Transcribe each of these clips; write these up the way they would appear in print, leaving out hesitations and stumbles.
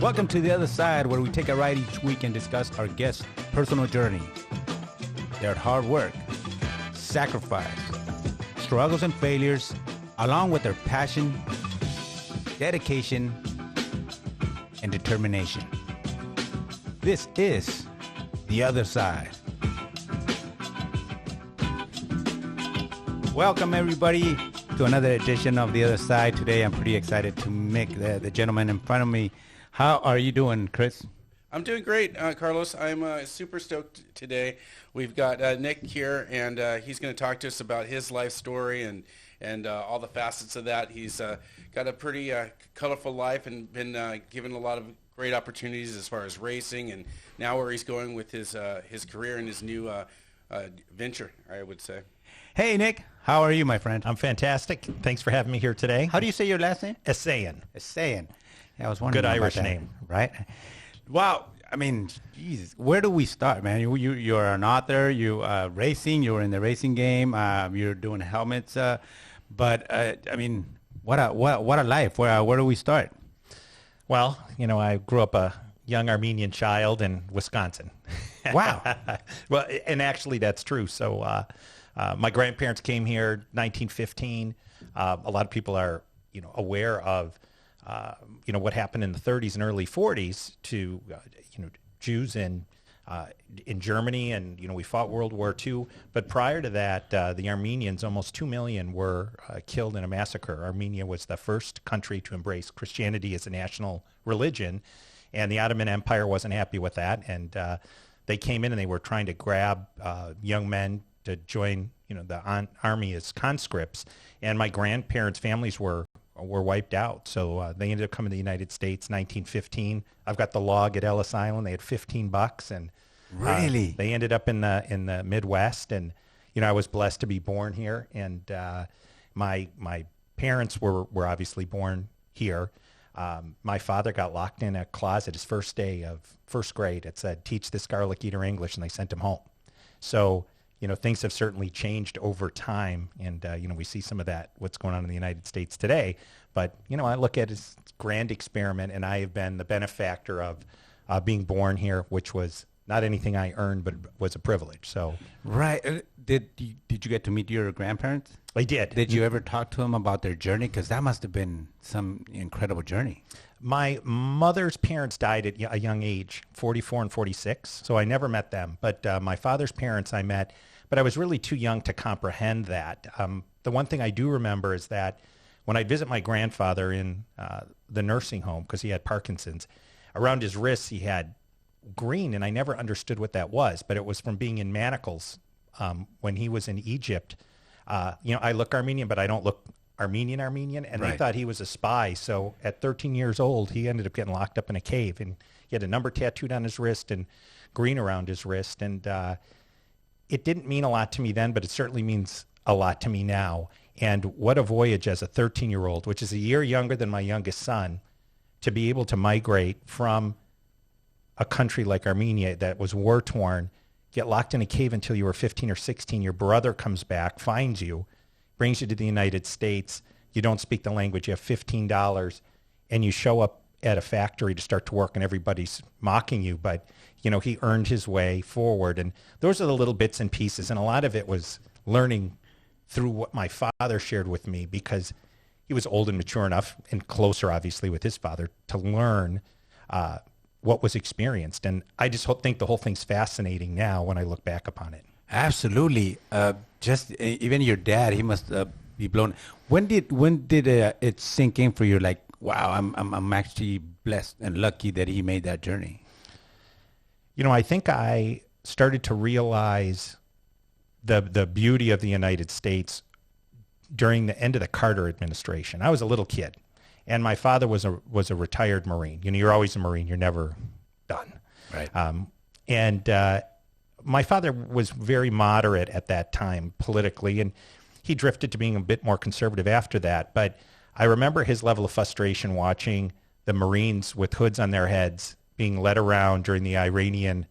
Welcome to The Other Side, where we take a ride each week and discuss our guests' personal journey, their hard work, sacrifice, struggles and failures, along with their passion, dedication, and determination. This is The Other Side. Welcome, everybody, to another edition of The Other Side. Today, I'm pretty excited to make the gentleman in front of me. How are you doing, Chris? I'm doing great, Carlos. I'm super stoked today. We've got Nick here, and he's going to talk to us about his life story and all the facets of that. He's got a pretty colorful life and been given a lot of great opportunities as far as racing, and now where he's going with his career and his new venture, I would say. Hey, Nick. How are you, my friend? I'm fantastic. Thanks for having me here today. How do you say your last name? Esayian. Esayian. Yeah, I was wondering Good about Irish that, name. Right? Wow. I mean, Jesus, where do we start, man? You're an author. You racing. You're in the racing game. You're doing helmets. But I mean, what a life. Where do we start? Well, you know, I grew up a young Armenian child in Wisconsin. Wow. Well, and actually that's true. So my grandparents came here 1915. A lot of people are, aware of, what happened in the 30s and early 40s to, Jews in Germany, and we fought World War II. But prior to that, the Armenians, almost 2 million, were killed in a massacre. Armenia was the first country to embrace Christianity as a national religion, and the Ottoman Empire wasn't happy with that, and they came in and they were trying to grab young men to join, the army as conscripts, and my grandparents' families were wiped out. So they ended up coming to the United States, 1915. I've got the log at Ellis Island. They had $15, and really, they ended up in the Midwest. And I was blessed to be born here. And my parents were obviously born here. My father got locked in a closet his first day of first grade. It said, "Teach this garlic eater English," and they sent him home. So things have certainly changed over time, and we see some of that, what's going on in the United States today. But I look at it as a grand experiment, and I have been the benefactor of being born here, which was not anything I earned, but was a privilege. So, right. Did you get to meet your grandparents? I did. Did you ever talk to them about their journey? Because that must have been some incredible journey. My mother's parents died at a young age, 44 and 46, so I never met them. But my father's parents I met, but I was really too young to comprehend that. The one thing I do remember is that when I'd visit my grandfather in the nursing home, because he had Parkinson's, around his wrists he had green, and I never understood what that was, but it was from being in manacles when he was in Egypt. I look Armenian, but I don't look Armenian, and right. They thought he was a spy. So at 13 years old, he ended up getting locked up in a cave, and he had a number tattooed on his wrist and green around his wrist. And it didn't mean a lot to me then, but it certainly means a lot to me now. And what a voyage as a 13-year-old, which is a year younger than my youngest son, to be able to migrate from a country like Armenia that was war-torn, get locked in a cave until you were 15 or 16. Your brother comes back, finds you, brings you to the United States. You don't speak the language. You have $15, and you show up at a factory to start to work, and everybody's mocking you. But, he earned his way forward. And those are the little bits and pieces. And a lot of it was learning through what my father shared with me, because he was old and mature enough, and closer, obviously, with his father, to learn what was experienced. And I just think the whole thing's fascinating now when I look back upon it. Absolutely. Just even your dad, he must be blown. When did it sink in for you? Like, wow, I'm actually blessed and lucky that he made that journey. I think I started to realize the beauty of the United States during the end of the Carter administration. I was a little kid, and my father was a retired Marine. You're always a Marine. You're never done. Right. And my father was very moderate at that time politically, and he drifted to being a bit more conservative after that. But I remember his level of frustration watching the Marines with hoods on their heads being led around during the Iranian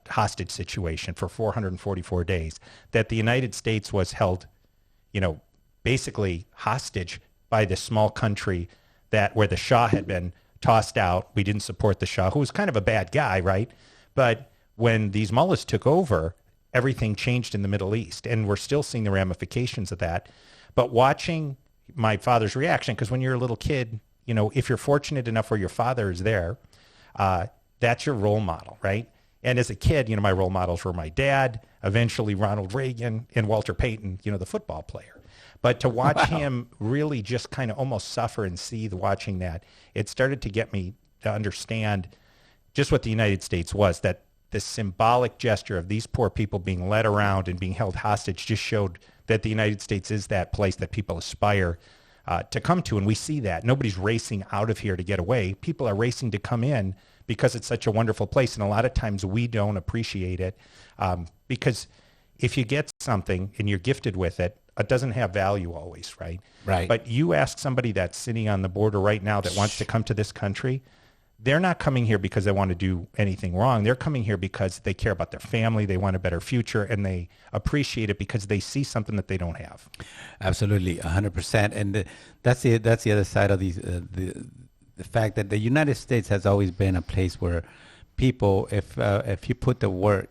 hostage situation for 444 days, that the United States was held, basically hostage by this small country where the Shah had been tossed out. We didn't support the Shah, who was kind of a bad guy, right? But when these mullahs took over, everything changed in the Middle East, and we're still seeing the ramifications of that. But watching my father's reaction, because when you're a little kid, you know, if you're fortunate enough where your father is there, that's your role model, right? And as a kid, you know, my role models were my dad, eventually Ronald Reagan, and Walter Payton, you know, the football player. But to watch him really just kind of almost suffer and seethe watching that, it started to get me to understand just what the United States was, that this symbolic gesture of these poor people being led around and being held hostage just showed that the United States is that place that people aspire to come to. And we see that. Nobody's racing out of here to get away. People are racing to come in because it's such a wonderful place. And a lot of times we don't appreciate it because if you get something and you're gifted with it, it doesn't have value always, right? Right. But you ask somebody that's sitting on the border right now that wants to come to this country, they're not coming here because they want to do anything wrong. They're coming here because they care about their family, they want a better future, and they appreciate it because they see something that they don't have. Absolutely, 100%. And that's the other side of the fact that the United States has always been a place where people, if you put the work,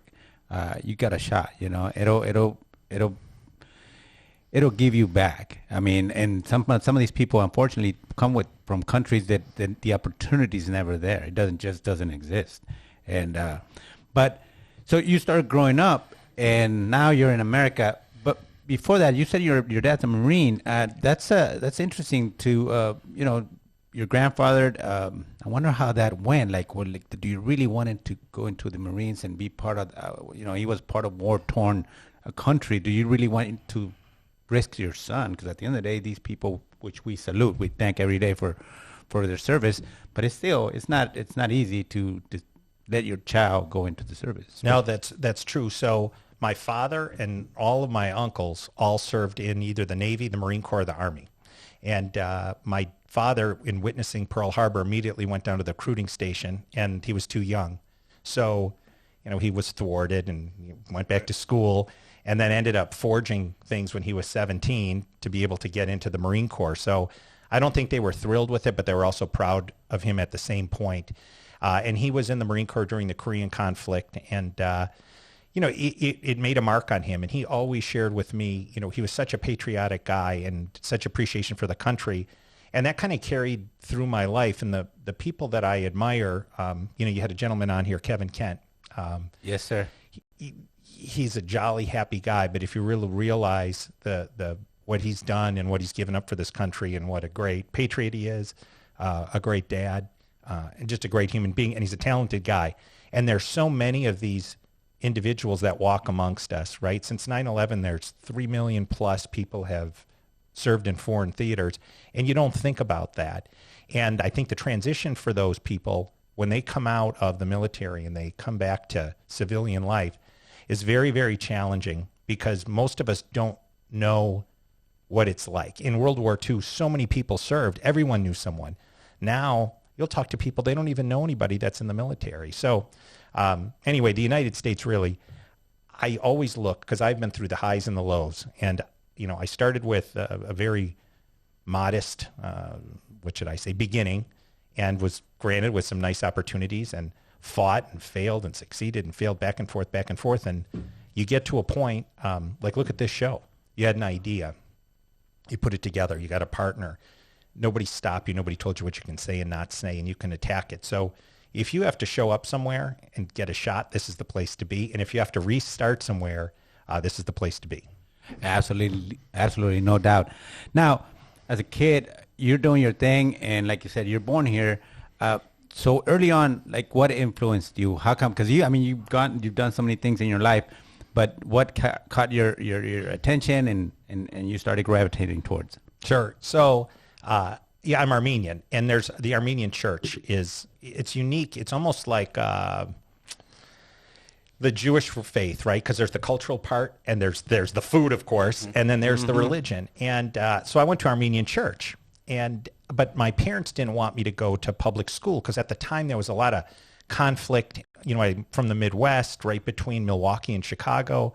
you got a shot. You know, it'll give you back. I mean, and some of these people unfortunately come from countries that the opportunity is never there. It doesn't exist. And but so you started growing up, and now you're in America. But before that, you said your dad's a Marine. That's interesting to you know, your grandfather. I wonder how that went. Like, do you really wanted to go into the Marines and be part of? You know, he was part of war-torn country. Do you really want to risk your son? Because at the end of the day, these people, which we salute, we thank every day for their service, but it's not easy to let your child go into the service. No, that's true. So my father and all of my uncles all served in either the Navy, the Marine Corps, or the Army. And my father, in witnessing Pearl Harbor, immediately went down to the recruiting station, and he was too young. So, you know, he was thwarted and went back to school, and then ended up forging things when he was 17 to be able to get into the Marine Corps. So I don't think they were thrilled with it, but they were also proud of him at the same point. And he was in the Marine Corps during the Korean conflict, and you know, it made a mark on him. And he always shared with me, you know, he was such a patriotic guy and such appreciation for the country. And that kind of carried through my life. And the people that I admire, you know, you had a gentleman on here, Kevin Kent. Yes, sir. He's a jolly, happy guy, but if you really realize the what he's done and what he's given up for this country and what a great patriot he is, a great dad, and just a great human being, and he's a talented guy. And there's so many of these individuals that walk amongst us, right? Since 9/11, there's 3 million plus people have served in foreign theaters, and you don't think about that. And I think the transition for those people, when they come out of the military and they come back to civilian life, is very, very challenging because most of us don't know what it's like. In World War II, so many people served. Everyone knew someone. Now, you'll talk to people, they don't even know anybody that's in the military. So anyway, the United States really, I always look, because I've been through the highs and the lows. And, you know, I started with a very modest, what should I say, beginning, and was granted with some nice opportunities and fought and failed and succeeded and failed back and forth. And you get to a point, like look at this show. You had an idea. You put it together. You got a partner. Nobody stopped you. Nobody told you what you can say and not say, and you can attack it. So if you have to show up somewhere and get a shot, this is the place to be. And if you have to restart somewhere, this is the place to be. Absolutely, no doubt. Now, as a kid, you're doing your thing, and like you said, you're born here. So early on, like what influenced you? How come? Because you've done so many things in your life, but what caught your attention and you started gravitating towards? Sure. So, yeah, I'm Armenian, and there's the Armenian church it's unique. It's almost like the Jewish faith, right? Because there's the cultural part, and there's the food, of course, and then there's the religion. And so I went to Armenian church, but my parents didn't want me to go to public school because at the time there was a lot of conflict. You know, I'm from the Midwest, right between Milwaukee and Chicago.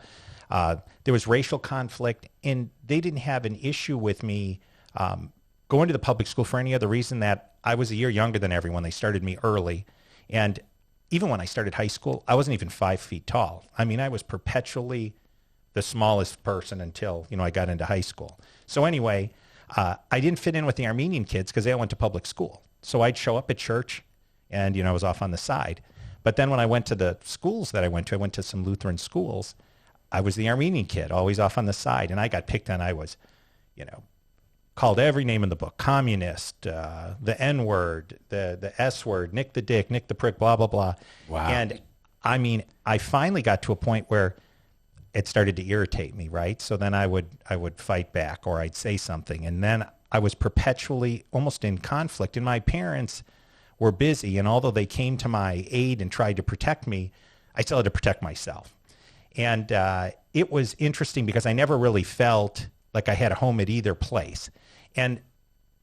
There was racial conflict, and they didn't have an issue with me going to the public school for any other reason that I was a year younger than everyone. They started me early. And even when I started high school, I wasn't even 5 feet tall. I mean, I was perpetually the smallest person until, I got into high school. So anyway, I didn't fit in with the Armenian kids because they all went to public school. So I'd show up at church and, I was off on the side. But then when I went to the schools that I went to some Lutheran schools, I was the Armenian kid, always off on the side. And I got picked on. I was, called every name in the book, communist, the N-word, the S-word, Nick the dick, Nick the prick, blah, blah, blah. Wow. And I mean, I finally got to a point where it started to irritate me, right? So then I would fight back, or I'd say something. And then I was perpetually almost in conflict. And my parents were busy. And although they came to my aid and tried to protect me, I still had to protect myself. And it was interesting because I never really felt like I had a home at either place. And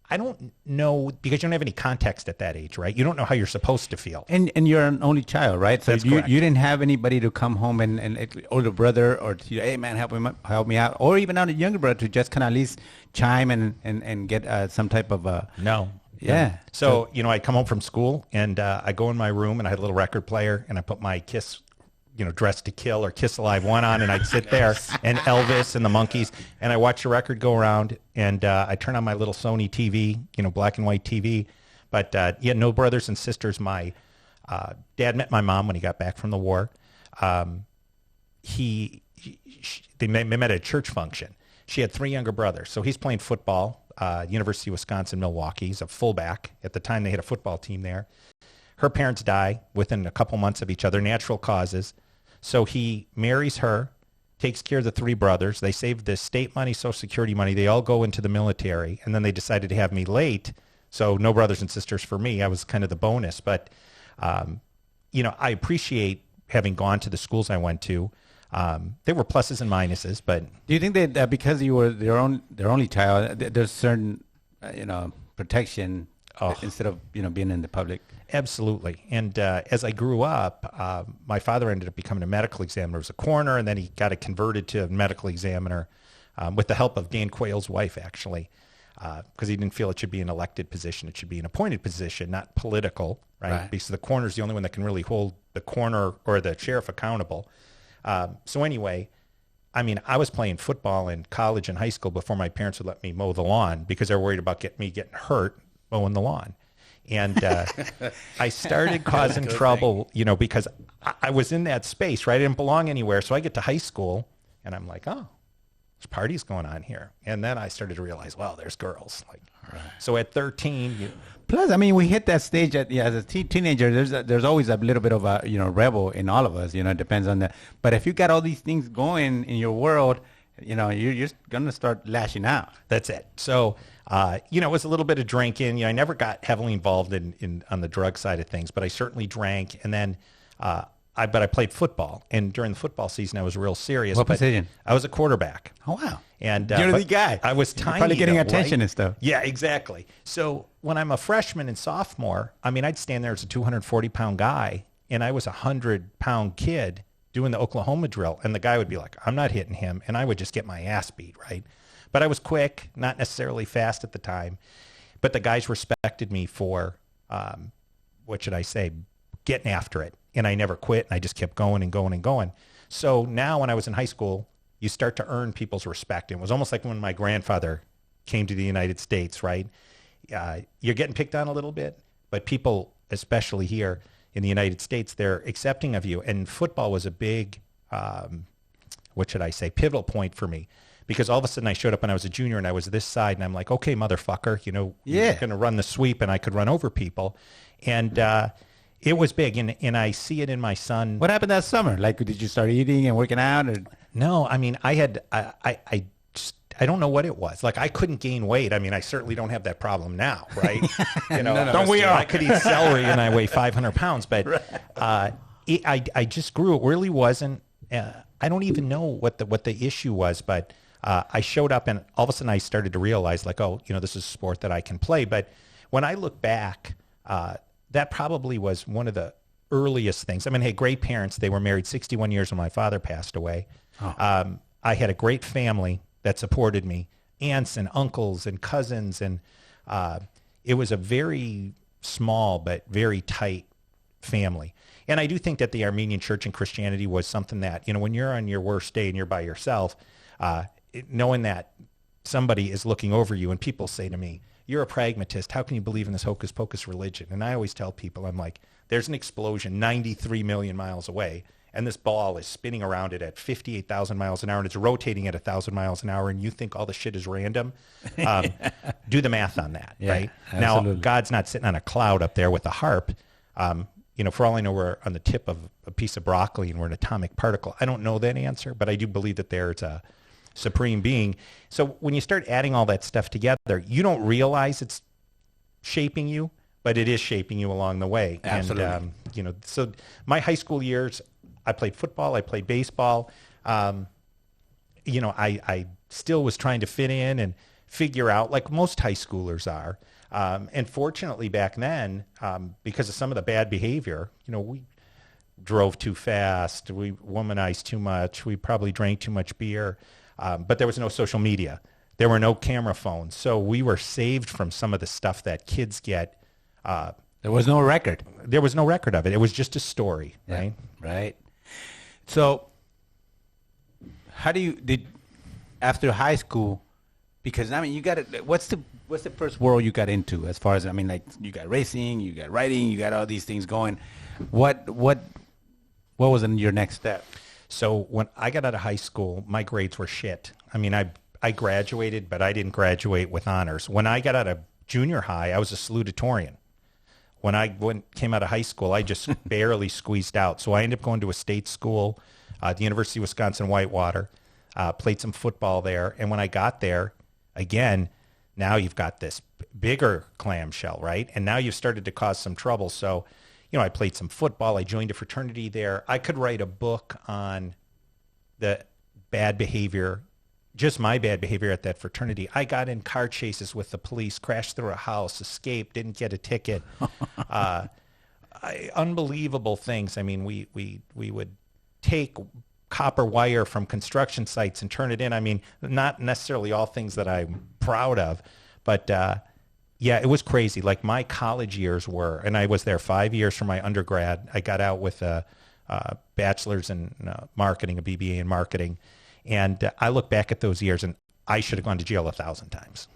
I don't know, because you don't have any context at that age, right? You don't know how you're supposed to feel. And you're an only child, right? So That's you correct. didn't have anybody to come home and older brother or to, hey man, help me out, or even a younger brother to just kind of at least chime and get some type of No. yeah. So, I'd come home from school and I go in my room and I had a little record player and I put my Kiss, Dressed to Kill or Kiss Alive 1 on, and I'd sit there and Elvis and the Monkees, and I watch the record go around, and I turn on my little Sony TV, black and white TV. But no brothers and sisters. My dad met my mom when he got back from the war. They met at a church function. She had 3 younger brothers, so he's playing football, University of Wisconsin, Milwaukee. He's a fullback. At the time, they had a football team there. Her parents die within a couple months of each other, natural causes. So he marries her, takes care of the 3 brothers. They save the state money, Social Security money. They all go into the military, and then they decided to have me late. So no brothers and sisters for me. I was kind of the bonus. But, I appreciate having gone to the schools I went to. There were pluses and minuses, but... Do you think that because you were their only child, there's certain, protection instead of, being in the public? Absolutely. And as I grew up, my father ended up becoming a medical examiner. He was a coroner, and then he got it converted to a medical examiner with the help of Dan Quayle's wife, actually, because he didn't feel it should be an elected position. It should be an appointed position, not political, right? Because the coroner's the only one that can really hold the coroner or the sheriff accountable. So anyway, I mean, I was playing football in college and high school before my parents would let me mow the lawn because they were worried about me getting hurt mowing the lawn. And I started causing trouble, because I was in that space, right? I didn't belong anywhere. So I get to high school, and I'm like, oh, there's parties going on here. And then I started to realize, well, there's girls. So at 13... Plus, I mean, we hit that stage as a teenager. There's always a little bit of a rebel in all of us. It depends on that. But if you got all these things going in your world, you're gonna start lashing out. That's it. So it was a little bit of drinking. I never got heavily involved in on the drug side of things, but I certainly drank. And then I played football, and during the football season, I was real serious. What position? I was a quarterback. Oh wow! And you're the guy. I was tiny. Probably getting though, attention right? and stuff. Yeah, exactly. So when I'm a freshman and sophomore, I mean, I'd stand there as a 240-pound guy, and I was a 100-pound kid doing the Oklahoma drill, and the guy would be like, "I'm not hitting him," and I would just get my ass beat, right? But I was quick, not necessarily fast at the time. But the guys respected me for, getting after it. And I never quit, and I just kept going and going and going. So now when I was in high school, you start to earn people's respect. And it was almost like when my grandfather came to the United States, right? You're getting picked on a little bit, but people, especially here in the United States, they're accepting of you. And football was a big, pivotal point for me. Because all of a sudden I showed up and I was a junior and I was this side and I'm like, okay, motherfucker, you're going to run the sweep, and I could run over people. And it was big. And I see it in my son. What happened that summer? Like, did you start eating and working out? Or? No, I mean, I don't know what it was. Like, I couldn't gain weight. I mean, I certainly don't have that problem now, right? Don't we all? I could eat celery and I weigh 500 pounds, but I just grew. It really wasn't, I don't even know what the issue was, but I showed up and all of a sudden I started to realize like, this is a sport that I can play. But when I look back, that probably was one of the earliest things. I mean, hey, great parents. They were married 61 years when my father passed away. Oh. I had a great family that supported me, aunts and uncles and cousins. And, it was a very small but very tight family. And I do think that the Armenian church and Christianity was something that, when you're on your worst day and you're by yourself, knowing that somebody is looking over you, and people say to me, you're a pragmatist. How can you believe in this hocus pocus religion? And I always tell people, I'm like, there's an explosion 93 million miles away, and this ball is spinning around it at 58,000 miles an hour, and it's rotating at 1,000 miles an hour, and you think all the shit is random? Do the math on that, right? Absolutely. Now, God's not sitting on a cloud up there with a harp. For all I know, we're on the tip of a piece of broccoli and we're an atomic particle. I don't know that answer, but I do believe that there's a supreme being. So when you start adding all that stuff together, you don't realize it's shaping you, but it is shaping you along the way. Absolutely. And, so my high school years, I played football, I played baseball. I still was trying to fit in and figure out, like most high schoolers are. And fortunately back then, because of some of the bad behavior, we drove too fast, we womanized too much, we probably drank too much beer, but there was no social media. There were no camera phones. So we were saved from some of the stuff that kids get. There was no record. There was no record of it. It was just a story, right? Right. So after high school, because, you got it, what's the first world you got into as far as, you got racing, you got writing, you got all these things going. What was in your next step? So when I got out of high school, my grades were shit. I graduated, but I didn't graduate with honors. When I got out of junior high, I was a salutatorian. When I came out of high school, I just barely squeezed out. So I ended up going to a state school, the University of Wisconsin-Whitewater, played some football there. And when I got there, again, now you've got this bigger clamshell, right? And now you've started to cause some trouble. So, I played some football. I joined a fraternity there. I could write a book on the bad behavior, just my bad behavior at that fraternity. I got in car chases with the police, crashed through a house, escaped, didn't get a ticket. Unbelievable things. We would take copper wire from construction sites and turn it in. Not necessarily all things that I'm proud of, but it was crazy. Like my college years were, and I was there 5 years for my undergrad. I got out with a bachelor's in marketing, a BBA in marketing. And I look back at those years and I should have gone to jail 1,000 times.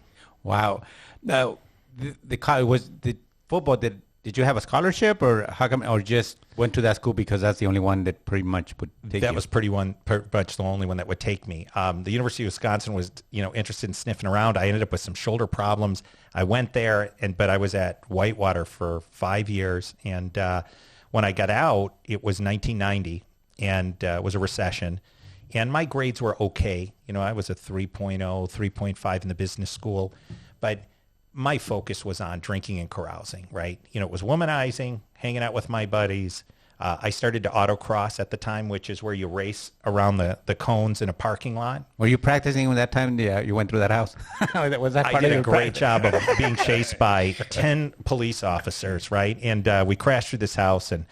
Wow. Now, the football, did you have a scholarship, or how come, or just went to that school because that's the only one that pretty much would take you? That was pretty much the only one that would take me. The University of Wisconsin was, interested in sniffing around. I ended up with some shoulder problems. I went there, but I was at Whitewater for 5 years. And when I got out, it was 1990, and it was a recession. And my grades were okay. I was a 3.0, 3.5 in the business school. But my focus was on drinking and carousing, right? It was womanizing, hanging out with my buddies. I started to autocross at the time, which is where you race around the cones in a parking lot. Were you practicing when that time you went through that house? Was that part I did a great job of being chased by 10 police officers, right? And we crashed through this house, and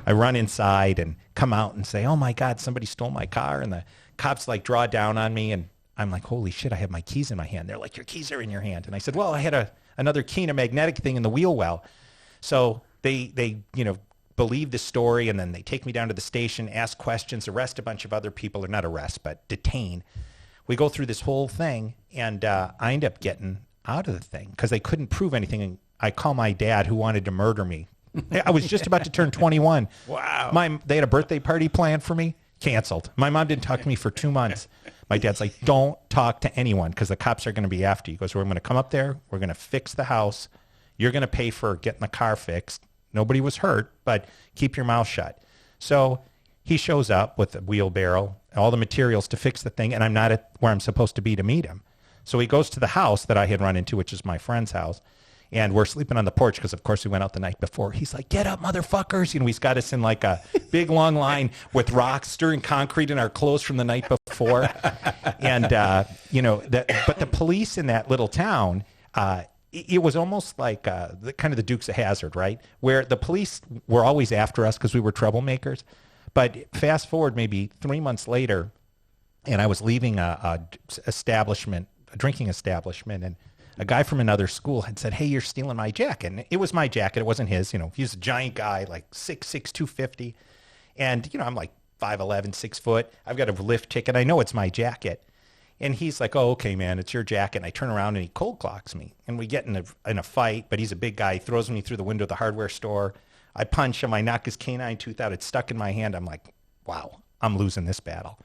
I run inside and come out and say, oh my God, somebody stole my car. And the cops draw down on me, and I'm like, holy shit, I have my keys in my hand. They're like, your keys are in your hand. And I said, well, I had another key and a magnetic thing in the wheel well. So they believe the story, and then they take me down to the station, ask questions, arrest a bunch of other people, or not arrest, but detain. We go through this whole thing, and I end up getting out of the thing because they couldn't prove anything. I call my dad, who wanted to murder me. I was just about to turn 21. Wow. They had a birthday party planned for me. Canceled. My mom didn't talk to me for 2 months. My dad's like, don't talk to anyone because the cops are going to be after you. He goes, we're going to come up there. We're going to fix the house. You're going to pay for getting the car fixed. Nobody was hurt, but keep your mouth shut. So he shows up with a wheelbarrow, all the materials to fix the thing, and I'm not at where I'm supposed to be to meet him. So he goes to the house that I had run into, which is my friend's house. And we're sleeping on the porch because, of course, we went out the night before. He's like, get up, motherfuckers. He's got us in a big, long line with rocks, stirring concrete in our clothes from the night before. And, but the police in that little town, it was almost like kind of the Dukes of Hazzard, right? Where the police were always after us because we were troublemakers. But fast forward maybe 3 months later, and I was leaving a drinking establishment, and a guy from another school had said, "Hey, you're stealing my jacket." And it was my jacket. It wasn't his. He's a giant guy, like 6'6", 250. And, I'm like 5'11", 6 foot. I've got a lift ticket. I know it's my jacket. And he's like, "Oh, okay, man, it's your jacket." And I turn around and he cold clocks me. And we get in a fight, but he's a big guy. He throws me through the window of the hardware store. I punch him. I knock his canine tooth out. It's stuck in my hand. I'm like, wow, I'm losing this battle.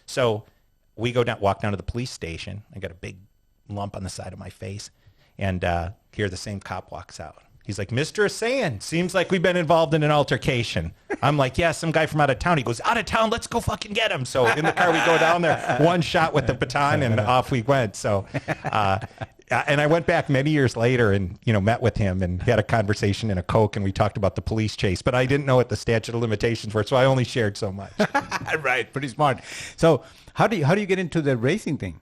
So we walk down to the police station. I got a big lump on the side of my face. And here the same cop walks out. He's like, "Mr. Esayian, seems like we've been involved in an altercation." I'm like, "Yeah, some guy from out of town." He goes, "Out of town, let's go fucking get him." So in the car, we go down there, one shot with the baton, and off we went. So, and I went back many years later and, met with him and had a conversation in a Coke, and we talked about the police chase. But I didn't know what the statute of limitations were, so I only shared so much. Right, pretty smart. So how do you get into the racing thing?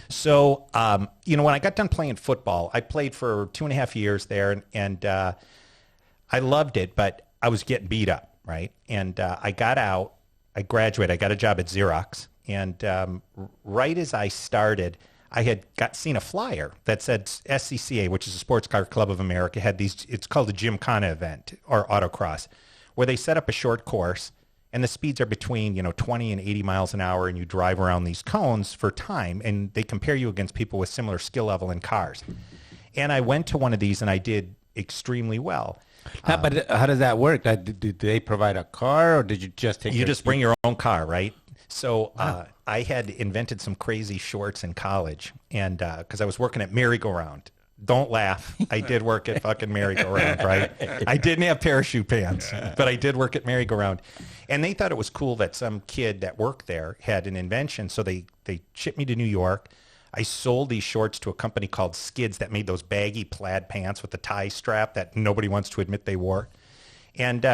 So, when I got done playing football, I played for 2.5 years there, and I loved it, but I was getting beat up, right? And I got out, I graduated, I got a job at Xerox, and right as I started, I had seen a flyer that said SCCA, which is a Sports Car Club of America, had it's called a Gymkhana event, or autocross, where they set up a short course, and the speeds are between, 20 and 80 miles an hour, and you drive around these cones for time, and they compare you against people with similar skill level in cars. And I went to one of these, and I did extremely well. But how does that work? Did they provide a car, or did you just take? You just bring your own car, right? So I had invented some crazy shorts in college, and because I was working at Merry-Go-Round. Don't laugh. I did work at fucking Merry-Go-Round, right? I didn't have parachute pants, but I did work at Merry-Go-Round. And they thought it was cool that some kid that worked there had an invention, so they shipped me to New York. I sold these shorts to a company called Skids that made those baggy plaid pants with the tie strap that nobody wants to admit they wore. And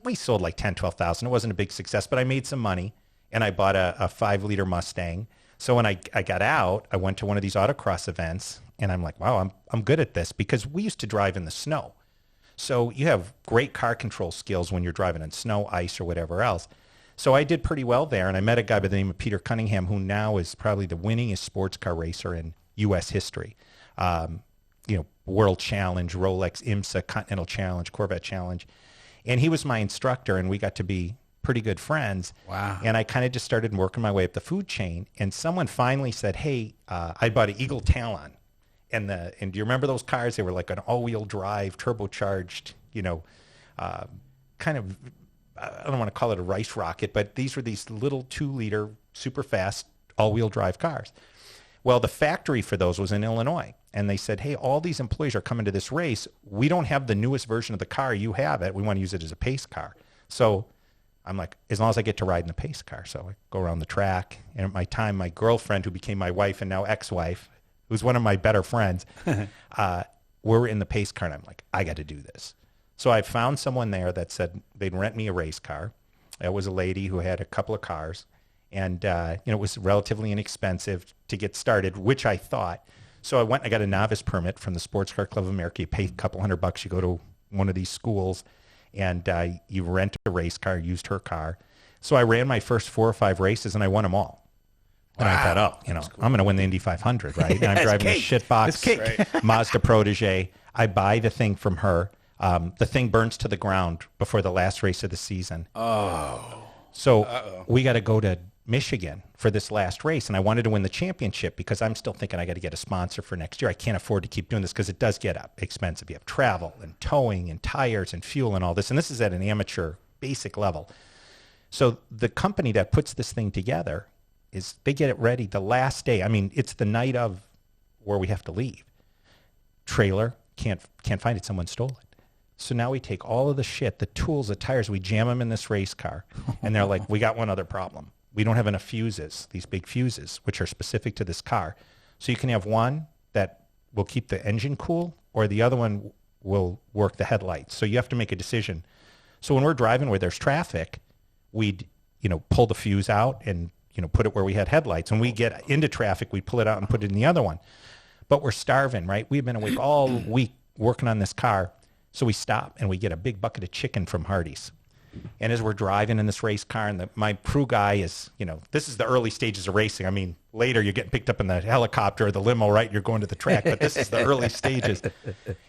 we sold like 10, 12,000. It wasn't a big success, but I made some money, and I bought a 5-liter Mustang. So when I got out, I went to one of these autocross events, and I'm like, wow, I'm good at this, because we used to drive in the snow. So you have great car control skills when you're driving in snow, ice, or whatever else. So I did pretty well there, and I met a guy by the name of Peter Cunningham, who now is probably the winningest sports car racer in U.S. history. World Challenge, Rolex, IMSA, Continental Challenge, Corvette Challenge. And he was my instructor, and we got to be pretty good friends. Wow. And I kind of just started working my way up the food chain, and someone finally said, "Hey, I bought an Eagle Talon." And do you remember those cars? They were like an all-wheel drive, turbocharged, kind of, I don't want to call it a rice rocket, but these were these little 2-liter, super fast, all-wheel drive cars. Well, the factory for those was in Illinois. And they said, "Hey, all these employees are coming to this race. We don't have the newest version of the car. You have it. We want to use it as a pace car." So I'm like, as long as I get to ride in the pace car. So I go around the track. And at my time, my girlfriend, who became my wife and now ex-wife, who's one of my better friends, we're in the pace car, and I'm like, I got to do this. So I found someone there that said they'd rent me a race car. It was a lady who had a couple of cars, and it was relatively inexpensive to get started, which I thought. So I went and I got a novice permit from the Sports Car Club of America. You pay a couple $100. You go to one of these schools, and you rent a race car, used her car. So I ran my first 4 or 5 races, and I won them all. And I thought, cool. I'm going to win the Indy 500, right? And I'm driving a shitbox Mazda Protege. I buy the thing from her. The thing burns to the ground before the last race of the season. Oh. So we got to go to Michigan for this last race, and I wanted to win the championship because I'm still thinking I got to get a sponsor for next year. I can't afford to keep doing this because it does get expensive. You have travel and towing and tires and fuel and all this, and this is at an amateur basic level. So the company that puts this thing together they get it ready the last day. I mean, it's the night of where we have to leave. Trailer, can't find it. Someone stole it. So now we take all of the shit, the tools, the tires, we jam them in this race car. And they're like, we got one other problem. We don't have enough fuses, these big fuses, which are specific to this car. So you can have one that will keep the engine cool, or the other one will work the headlights. So you have to make a decision. So when we're driving where there's traffic, we'd, pull the fuse out and, put it where we had headlights. When we get into traffic, we pull it out and put it in the other one. But we're starving, right? We've been awake all week working on this car. So we stop and we get a big bucket of chicken from Hardee's. And as we're driving in this race car, and my crew guy is, this is the early stages of racing. I mean, later you're getting picked up in the helicopter or the limo, right? You're going to the track, but this is the early stages.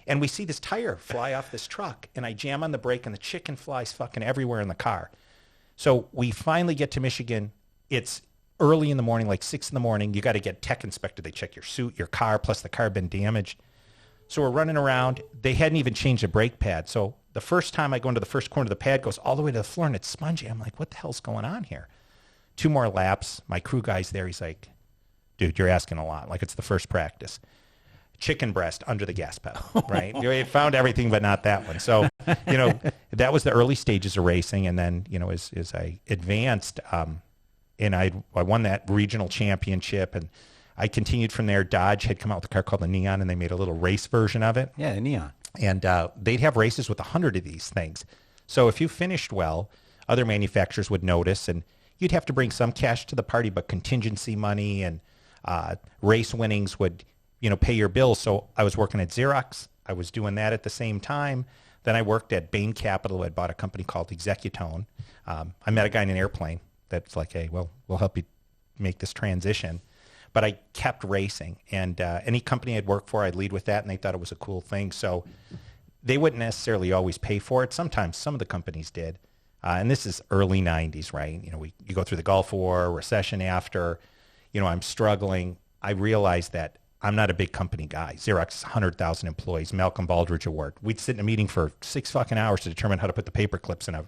And we see this tire fly off this truck, and I jam on the brake, and the chicken flies fucking everywhere in the car. So we finally get to Michigan. It's early in the morning, like 6 in the morning. You got to get tech inspected. They check your suit, your car, plus the car had been damaged. So we're running around. They hadn't even changed the brake pad. So the first time I go into the first corner, the pad goes all the way to the floor, and it's spongy. I'm like, what the hell's going on here? 2 more laps. My crew guy's there. He's like, dude, you're asking a lot. Like, it's the first practice. Chicken breast under the gas pedal, right? You found everything but not that one. So, that was the early stages of racing. And then, as I advanced, and I won that regional championship, and I continued from there. Dodge had come out with a car called the Neon, and they made a little race version of it. Yeah, the Neon. And they'd have races with 100 of these things. So if you finished well, other manufacturers would notice, and you'd have to bring some cash to the party, but contingency money and race winnings would, pay your bills. So I was working at Xerox. I was doing that at the same time. Then I worked at Bain Capital. I bought a company called Executone. I met a guy in an airplane that's like, hey, well, we'll help you make this transition. But I kept racing, and any company I'd work for, I'd lead with that, and they thought it was a cool thing. So they wouldn't necessarily always pay for it. Sometimes some of the companies did. And this is early 90s, right? You go through the Gulf War, recession after, I'm struggling. I realized that I'm not a big company guy. Xerox is 100,000 employees, Malcolm Baldrige Award. We'd sit in a meeting for 6 fucking hours to determine how to put the paper clips in a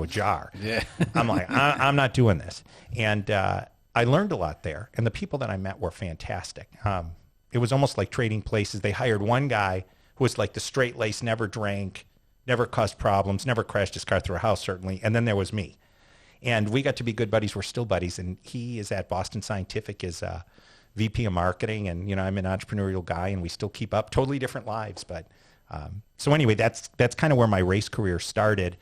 jar. Yeah. I'm like, I'm not doing this. And I learned a lot there, and the people that I met were fantastic. It was almost like trading places. They hired one guy who was like the straight-laced, never drank, never caused problems, never crashed his car through a house, certainly. And then there was me. And we got to be good buddies. We're still buddies. And he is at Boston Scientific as VP of marketing. And, I'm an entrepreneurial guy, and we still keep up. Totally different lives. But so anyway, that's kind of where my race career started.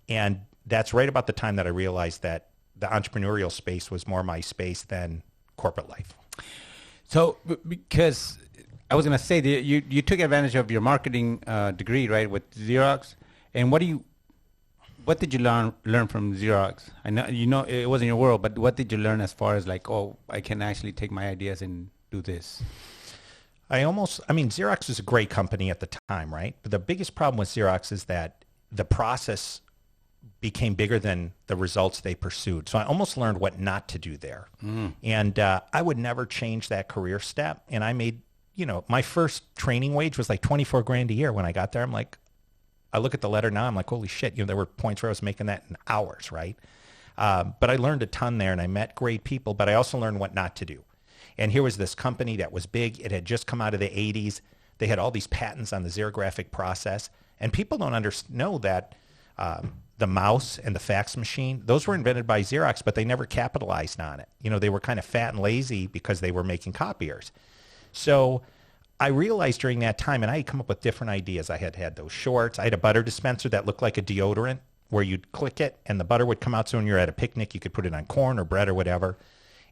And that's right about the time that I realized that the entrepreneurial space was more my space than corporate life. So, because I was going to say that you took advantage of your marketing degree, right, with Xerox, and what did you learn from Xerox? I know it wasn't your world, but what did you learn as far as like, I can actually take my ideas and do this? Xerox was a great company at the time, right? But the biggest problem with Xerox is that the process became bigger than the results they pursued. So I almost learned what not to do there. And I would never change that career step. And I made, my first training wage was like $24,000 a year when I got there. I'm like, I look at the letter now, I'm like, holy shit, there were points where I was making that in hours, right? But I learned a ton there, and I met great people, but I also learned what not to do. And here was this company that was big. It had just come out of the 80s. They had all these patents on the xerographic process. And people don't know that the mouse and the fax machine, those were invented by Xerox, but they never capitalized on it. They were kind of fat and lazy because they were making copiers. So I realized during that time, and I had come up with different ideas. I had those shorts. I had a butter dispenser that looked like a deodorant where you'd click it and the butter would come out. So when you're at a picnic, you could put it on corn or bread or whatever.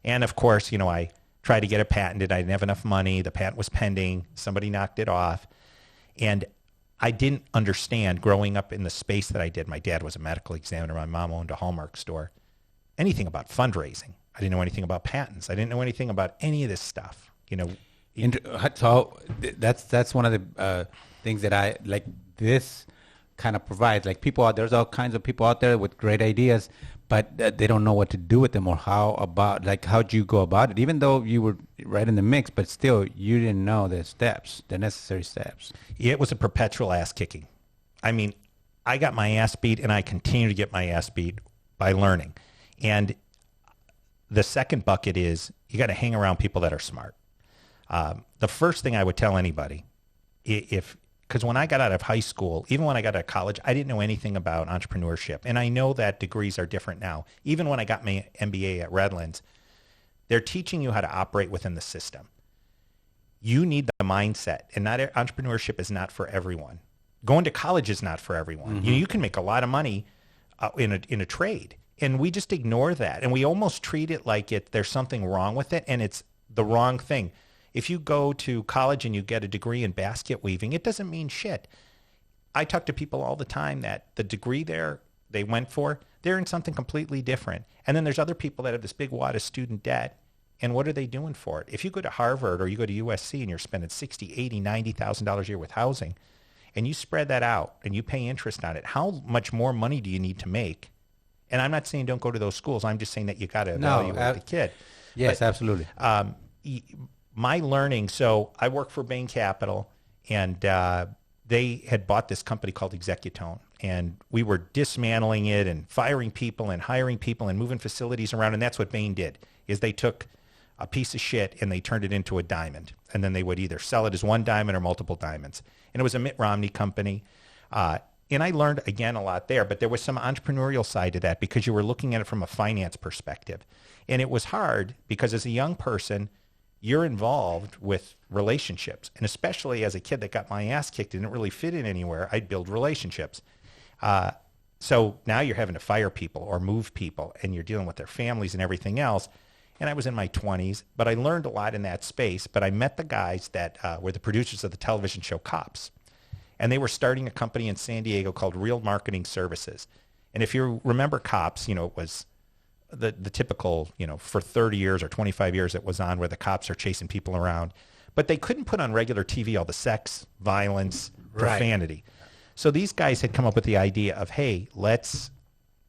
And of course, I tried to get it patented. I didn't have enough money. The patent was pending. Somebody knocked it off. And I didn't understand growing up in the space that I did. My dad was a medical examiner. My mom owned a Hallmark store. Anything about fundraising. I didn't know anything about patents. I didn't know anything about any of this stuff. So that's one of the things that I like. This kind of provides like people out there's all kinds of people out there with great ideas, but they don't know what to do with them or how'd you go about it, even though you were right in the mix, but still you didn't know the necessary steps. It was a perpetual ass kicking. I got my ass beat, and I continue to get my ass beat by learning. And the second bucket is you got to hang around people that are smart. The first thing I would tell anybody, because when I got out of high school, even when I got out of college, I didn't know anything about entrepreneurship. And I know that degrees are different now. Even when I got my MBA at Redlands, they're teaching you how to operate within the system. You need the mindset, and entrepreneurship is not for everyone. Going to college is not for everyone. Mm-hmm. You can make a lot of money in a trade, and we just ignore that. And we almost treat it like there's something wrong with it, and it's the wrong thing. If you go to college and you get a degree in basket weaving, it doesn't mean shit. I talk to people all the time that the degree there, they went for, they're in something completely different. And then there's other people that have this big wad of student debt. And what are they doing for it? If you go to Harvard or you go to USC and you're spending $60, $80, $90,000 a year with housing, and you spread that out and you pay interest on it, how much more money do you need to make? And I'm not saying don't go to those schools. I'm just saying that you got to evaluate the kid. Yes, but, absolutely. My learning, so I work for Bain Capital, and they had bought this company called Executone. And we were dismantling it and firing people and hiring people and moving facilities around. And that's what Bain did, is they took a piece of shit and they turned it into a diamond. And then they would either sell it as one diamond or multiple diamonds. And it was a Mitt Romney company. And I learned, again, a lot there. But there was some entrepreneurial side to that because you were looking at it from a finance perspective. And it was hard because as a young person, you're involved with relationships. And especially as a kid that got my ass kicked and didn't really fit in anywhere, I'd build relationships. So now you're having to fire people or move people, and you're dealing with their families and everything else. And I was in my 20s, but I learned a lot in that space. But I met the guys that were the producers of the television show Cops. And they were starting a company in San Diego called Real Marketing Services. And if you remember Cops, it was the typical, for 30 years or 25 years it was on where the cops are chasing people around. But they couldn't put on regular TV all the sex, violence, profanity. So these guys had come up with the idea of, hey, let's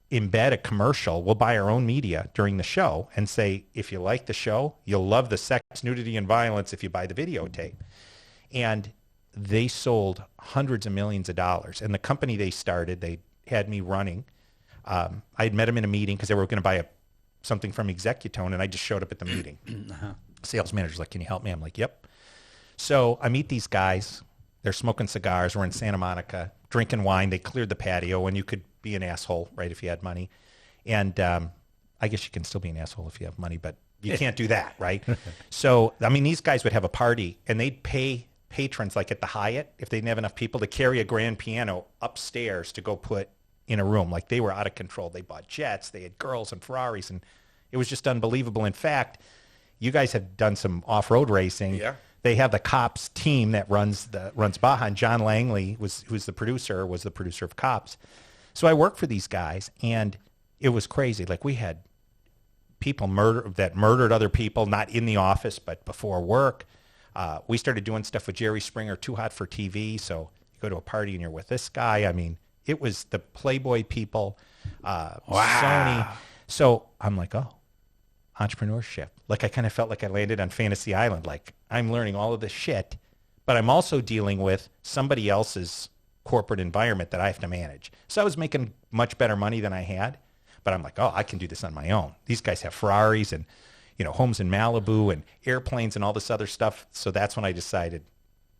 embed a commercial. We'll buy our own media during the show and say, if you like the show, you'll love the sex, nudity, and violence if you buy the videotape. And they sold hundreds of millions of dollars. And the company they started, they had me running. I had met them in a meeting because they were going to buy something from Executone, and I just showed up at the meeting. Sales manager's like, can you help me? I'm like, yep. So I meet these guys. They're smoking cigars. We're in Santa Monica, drinking wine. They cleared the patio, and you could be an asshole, right, if you had money. And I guess you can still be an asshole if you have money, but you can't do that, right? So, these guys would have a party, and they'd pay patrons, like at the Hyatt, if they didn't have enough people, to carry a grand piano upstairs to go put in a room. Like, they were out of control. They bought jets. They had girls and Ferraris, and it was just unbelievable. In fact, you guys have done some off-road racing. Yeah. They have the Cops team that runs Baja, and John Langley was the producer of Cops. So I worked for these guys, and it was crazy. Like, we had people that murdered other people, not in the office, but before work. We started doing stuff with Jerry Springer, Too Hot for TV. So you go to a party and you're with this guy. It was the Playboy people, Sony. So I'm like, oh, entrepreneurship. Like, I kind of felt like I landed on Fantasy Island. Like, I'm learning all of this shit, but I'm also dealing with somebody else's corporate environment that I have to manage. So I was making much better money than I had, but I'm like, oh, I can do this on my own. These guys have Ferraris and, homes in Malibu and airplanes and all this other stuff. So that's when I decided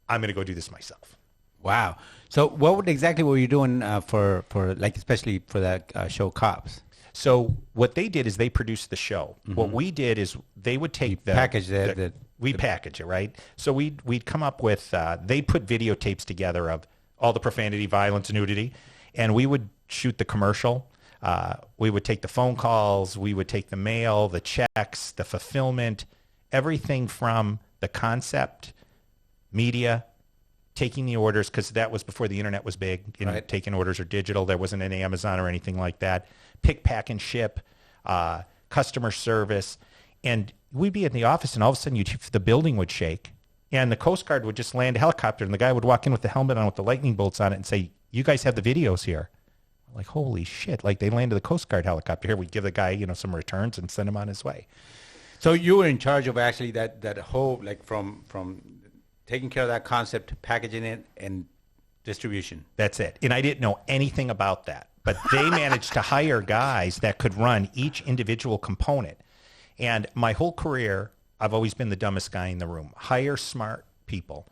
I'm going to go do this myself. Wow. So what exactly were you doing for especially for that show Cops? So what they did is they produced the show. Mm-hmm. What we did is they would take we package it, right? So we'd come up with, they'd put videotapes together of all the profanity, violence, nudity, and we would shoot the commercial. We would take the phone calls, we would take the mail, the checks, the fulfillment, everything from the concept, media, taking the orders, because that was before the internet was big, right. Taking orders or digital. There wasn't an Amazon or anything like that. Pick, pack, and ship, customer service. And we'd be in the office, and all of a sudden the building would shake, and the Coast Guard would just land a helicopter, and the guy would walk in with the helmet on with the lightning bolts on it and say, you guys have the videos here. Like, holy shit. Like, they landed the Coast Guard helicopter here. We'd give the guy, some returns and send him on his way. So you were in charge of actually that whole, like, from taking care of that concept, packaging it, and distribution. That's it. And I didn't know anything about that. But they managed to hire guys that could run each individual component. And my whole career, I've always been the dumbest guy in the room. Hire smart people.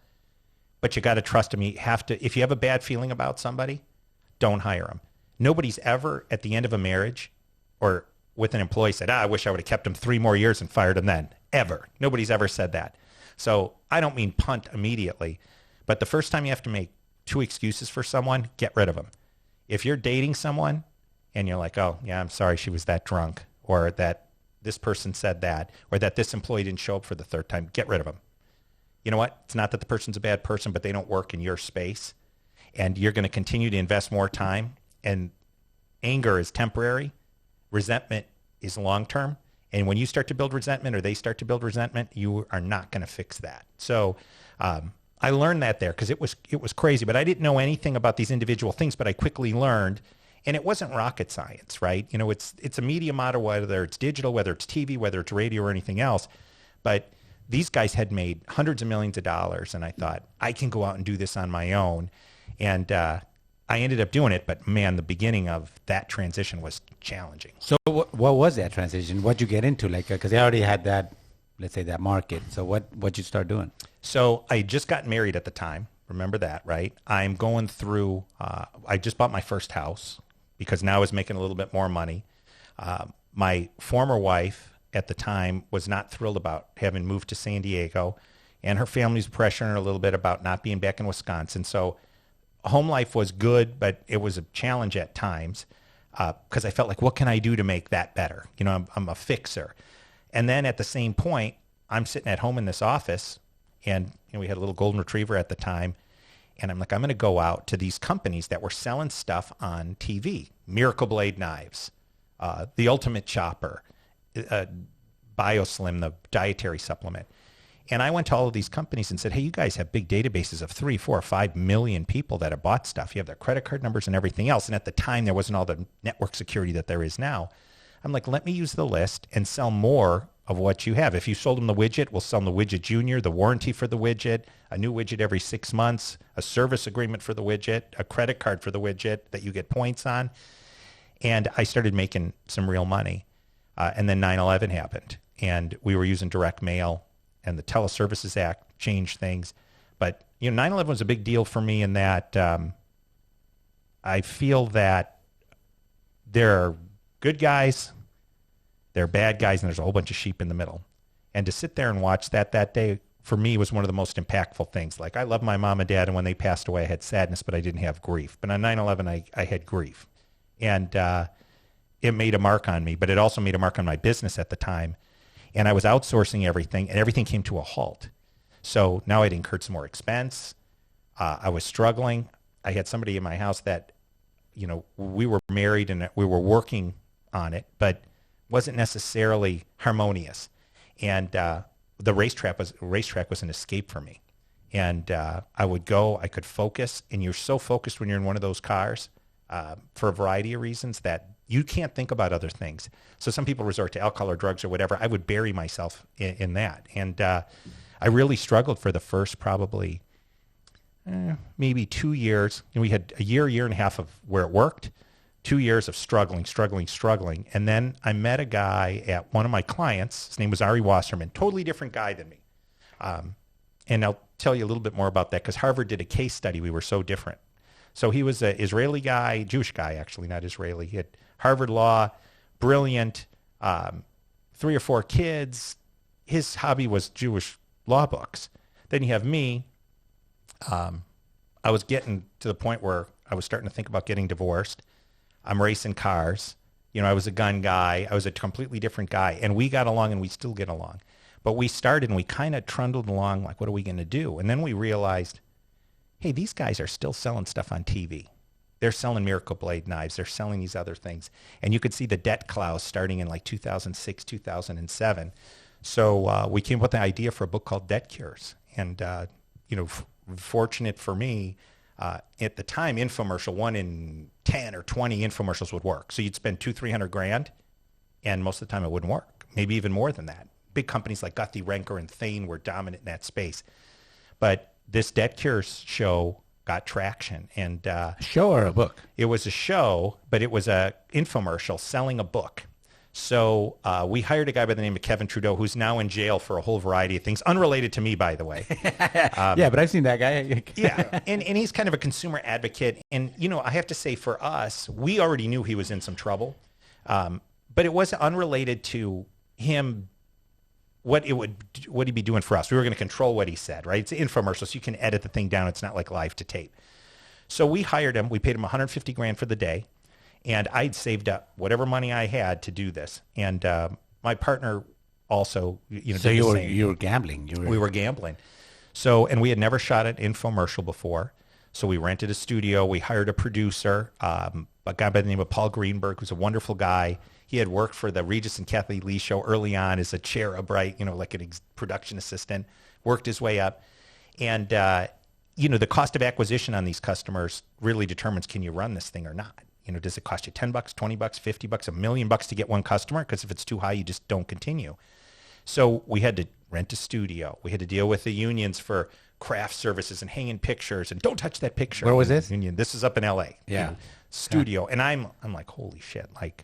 But you got to trust them. If you have a bad feeling about somebody, don't hire them. Nobody's ever, at the end of a marriage or with an employee, said, I wish I would have kept him 3 more years and fired him then. Ever. Nobody's ever said that. So I don't mean punt immediately, but the first time you have to make 2 excuses for someone, get rid of them. If you're dating someone and you're like, oh, yeah, I'm sorry she was that drunk, or that this person said that, or that this employee didn't show up for the 3rd time, get rid of them. You know what? It's not that the person's a bad person, but they don't work in your space, and you're going to continue to invest more time. And anger is temporary, resentment is long-term. And when you start to build resentment or they start to build resentment, you are not going to fix that. So I learned that there because it was crazy. But I didn't know anything about these individual things, but I quickly learned. And it wasn't rocket science, right? You know, it's a media model, whether it's digital, whether it's TV, whether it's radio or anything else. But these guys had made hundreds of millions of dollars. And I thought, I can go out and do this on my own. And I ended up doing it, but man, the beginning of that transition was challenging. So what was that transition? What'd you get into? Like, because they already had that, let's say, that market. So what'd you start doing? So I just got married at the time. Remember that, right? I'm going through, I just bought my first house because now I was making a little bit more money. My former wife at the time was not thrilled about having moved to San Diego, and her family's pressuring her a little bit about not being back in Wisconsin. So home life was good, but it was a challenge at times because I felt like, what can I do to make that better? You know, I'm a fixer. And then at the same point, I'm sitting at home in this office, and you know, we had a little golden retriever at the time, and I'm like, I'm going to go out to these companies that were selling stuff on TV, Miracle Blade knives, the Ultimate Chopper, BioSlim, the dietary supplement. And I went to all of these companies and said, hey, you guys have big databases of 3, 4, 5 million people that have bought stuff. You have their credit card numbers and everything else. And at the time, there wasn't all the network security that there is now. I'm like, let me use the list and sell more of what you have. If you sold them the widget, we'll sell them the widget junior, the warranty for the widget, a new widget every 6 months, a service agreement for the widget, a credit card for the widget that you get points on. And I started making some real money. And then 9/11 happened. And we were using direct mail. And the Teleservices Act changed things. But, you know, 9/11 was a big deal for me in that I feel that there are good guys, there are bad guys, and there's a whole bunch of sheep in the middle. And to sit there and watch that day, for me, was one of the most impactful things. Like, I love my mom and dad, and when they passed away, I had sadness, but I didn't have grief. But on 9/11, I had grief. And it made a mark on me, but it also made a mark on my business at the time. And I was outsourcing everything, and everything came to a halt. So now I'd incurred some more expense. I was struggling. I had somebody in my house that, you know, we were married and we were working on it, but wasn't necessarily harmonious. And the racetrack was an escape for me. And I would go, I could focus, and you're so focused when you're in one of those cars for a variety of reasons that you can't think about other things. So some people resort to alcohol or drugs or whatever. I would bury myself in that. And I really struggled for the first probably maybe 2 years. And we had a year and a half of where it worked, 2 years of struggling. And then I met a guy at one of my clients. His name was Ari Wasserman, totally different guy than me. And I'll tell you a little bit more about that because Harvard did a case study. We were so different. So he was an Israeli guy, Jewish guy, actually, not Israeli. He had Harvard law, brilliant, 3 or 4 kids. His hobby was Jewish law books. Then you have me. I was getting to the point where I was starting to think about getting divorced. I'm racing cars. You know, I was a gun guy. I was a completely different guy. And we got along, and we still get along. But we started, and we kind of trundled along like, what are we going to do? And then we realized, hey, these guys are still selling stuff on TV. They're selling Miracle Blade knives. They're selling these other things. And you could see the debt clouds starting in like 2006, 2007. So we came up with the idea for a book called Debt Cures. And, you know, fortunate for me, at the time, infomercial, 1 in 10 or 20 infomercials would work. So you'd spend $200,000-300,000, and most of the time it wouldn't work, maybe even more than that. Big companies like Guthrie, Renker, and Thane were dominant in that space. But this Debt Cures show got traction. And show or a book? It was a show, but it was a infomercial selling a book. So we hired a guy by the name of Kevin Trudeau, who's now in jail for a whole variety of things, unrelated to me, by the way. Yeah, but I've seen that guy. Yeah, and he's kind of a consumer advocate. And, you know, I have to say for us, we already knew he was in some trouble, but it was unrelated to him, what he'd be doing for us. We were going to control what he said, right? It's an infomercial, so you can edit the thing down. It's not like live to tape. So we hired him. We paid him $150,000 for the day. And I'd saved up whatever money I had to do this. And my partner also, you know, so did you the were same. you were gambling. We were gambling. So, and we had never shot an infomercial before. So we rented a studio. We hired a producer. a guy by the name of Paul Greenberg, who's a wonderful guy. He had worked for the Regis and Kathleen Lee show early on as a cherub, right? Like an production assistant, worked his way up. And, the cost of acquisition on these customers really determines, can you run this thing or not? Does it cost you $10, $20, $50, $1 million to get one customer? Because if it's too high, you just don't continue. So we had to rent a studio. We had to deal with the unions for craft services and hanging pictures and don't touch that picture. Where was this? Union. This is up in LA. Yeah. Studio. And I'm like, holy shit. Like,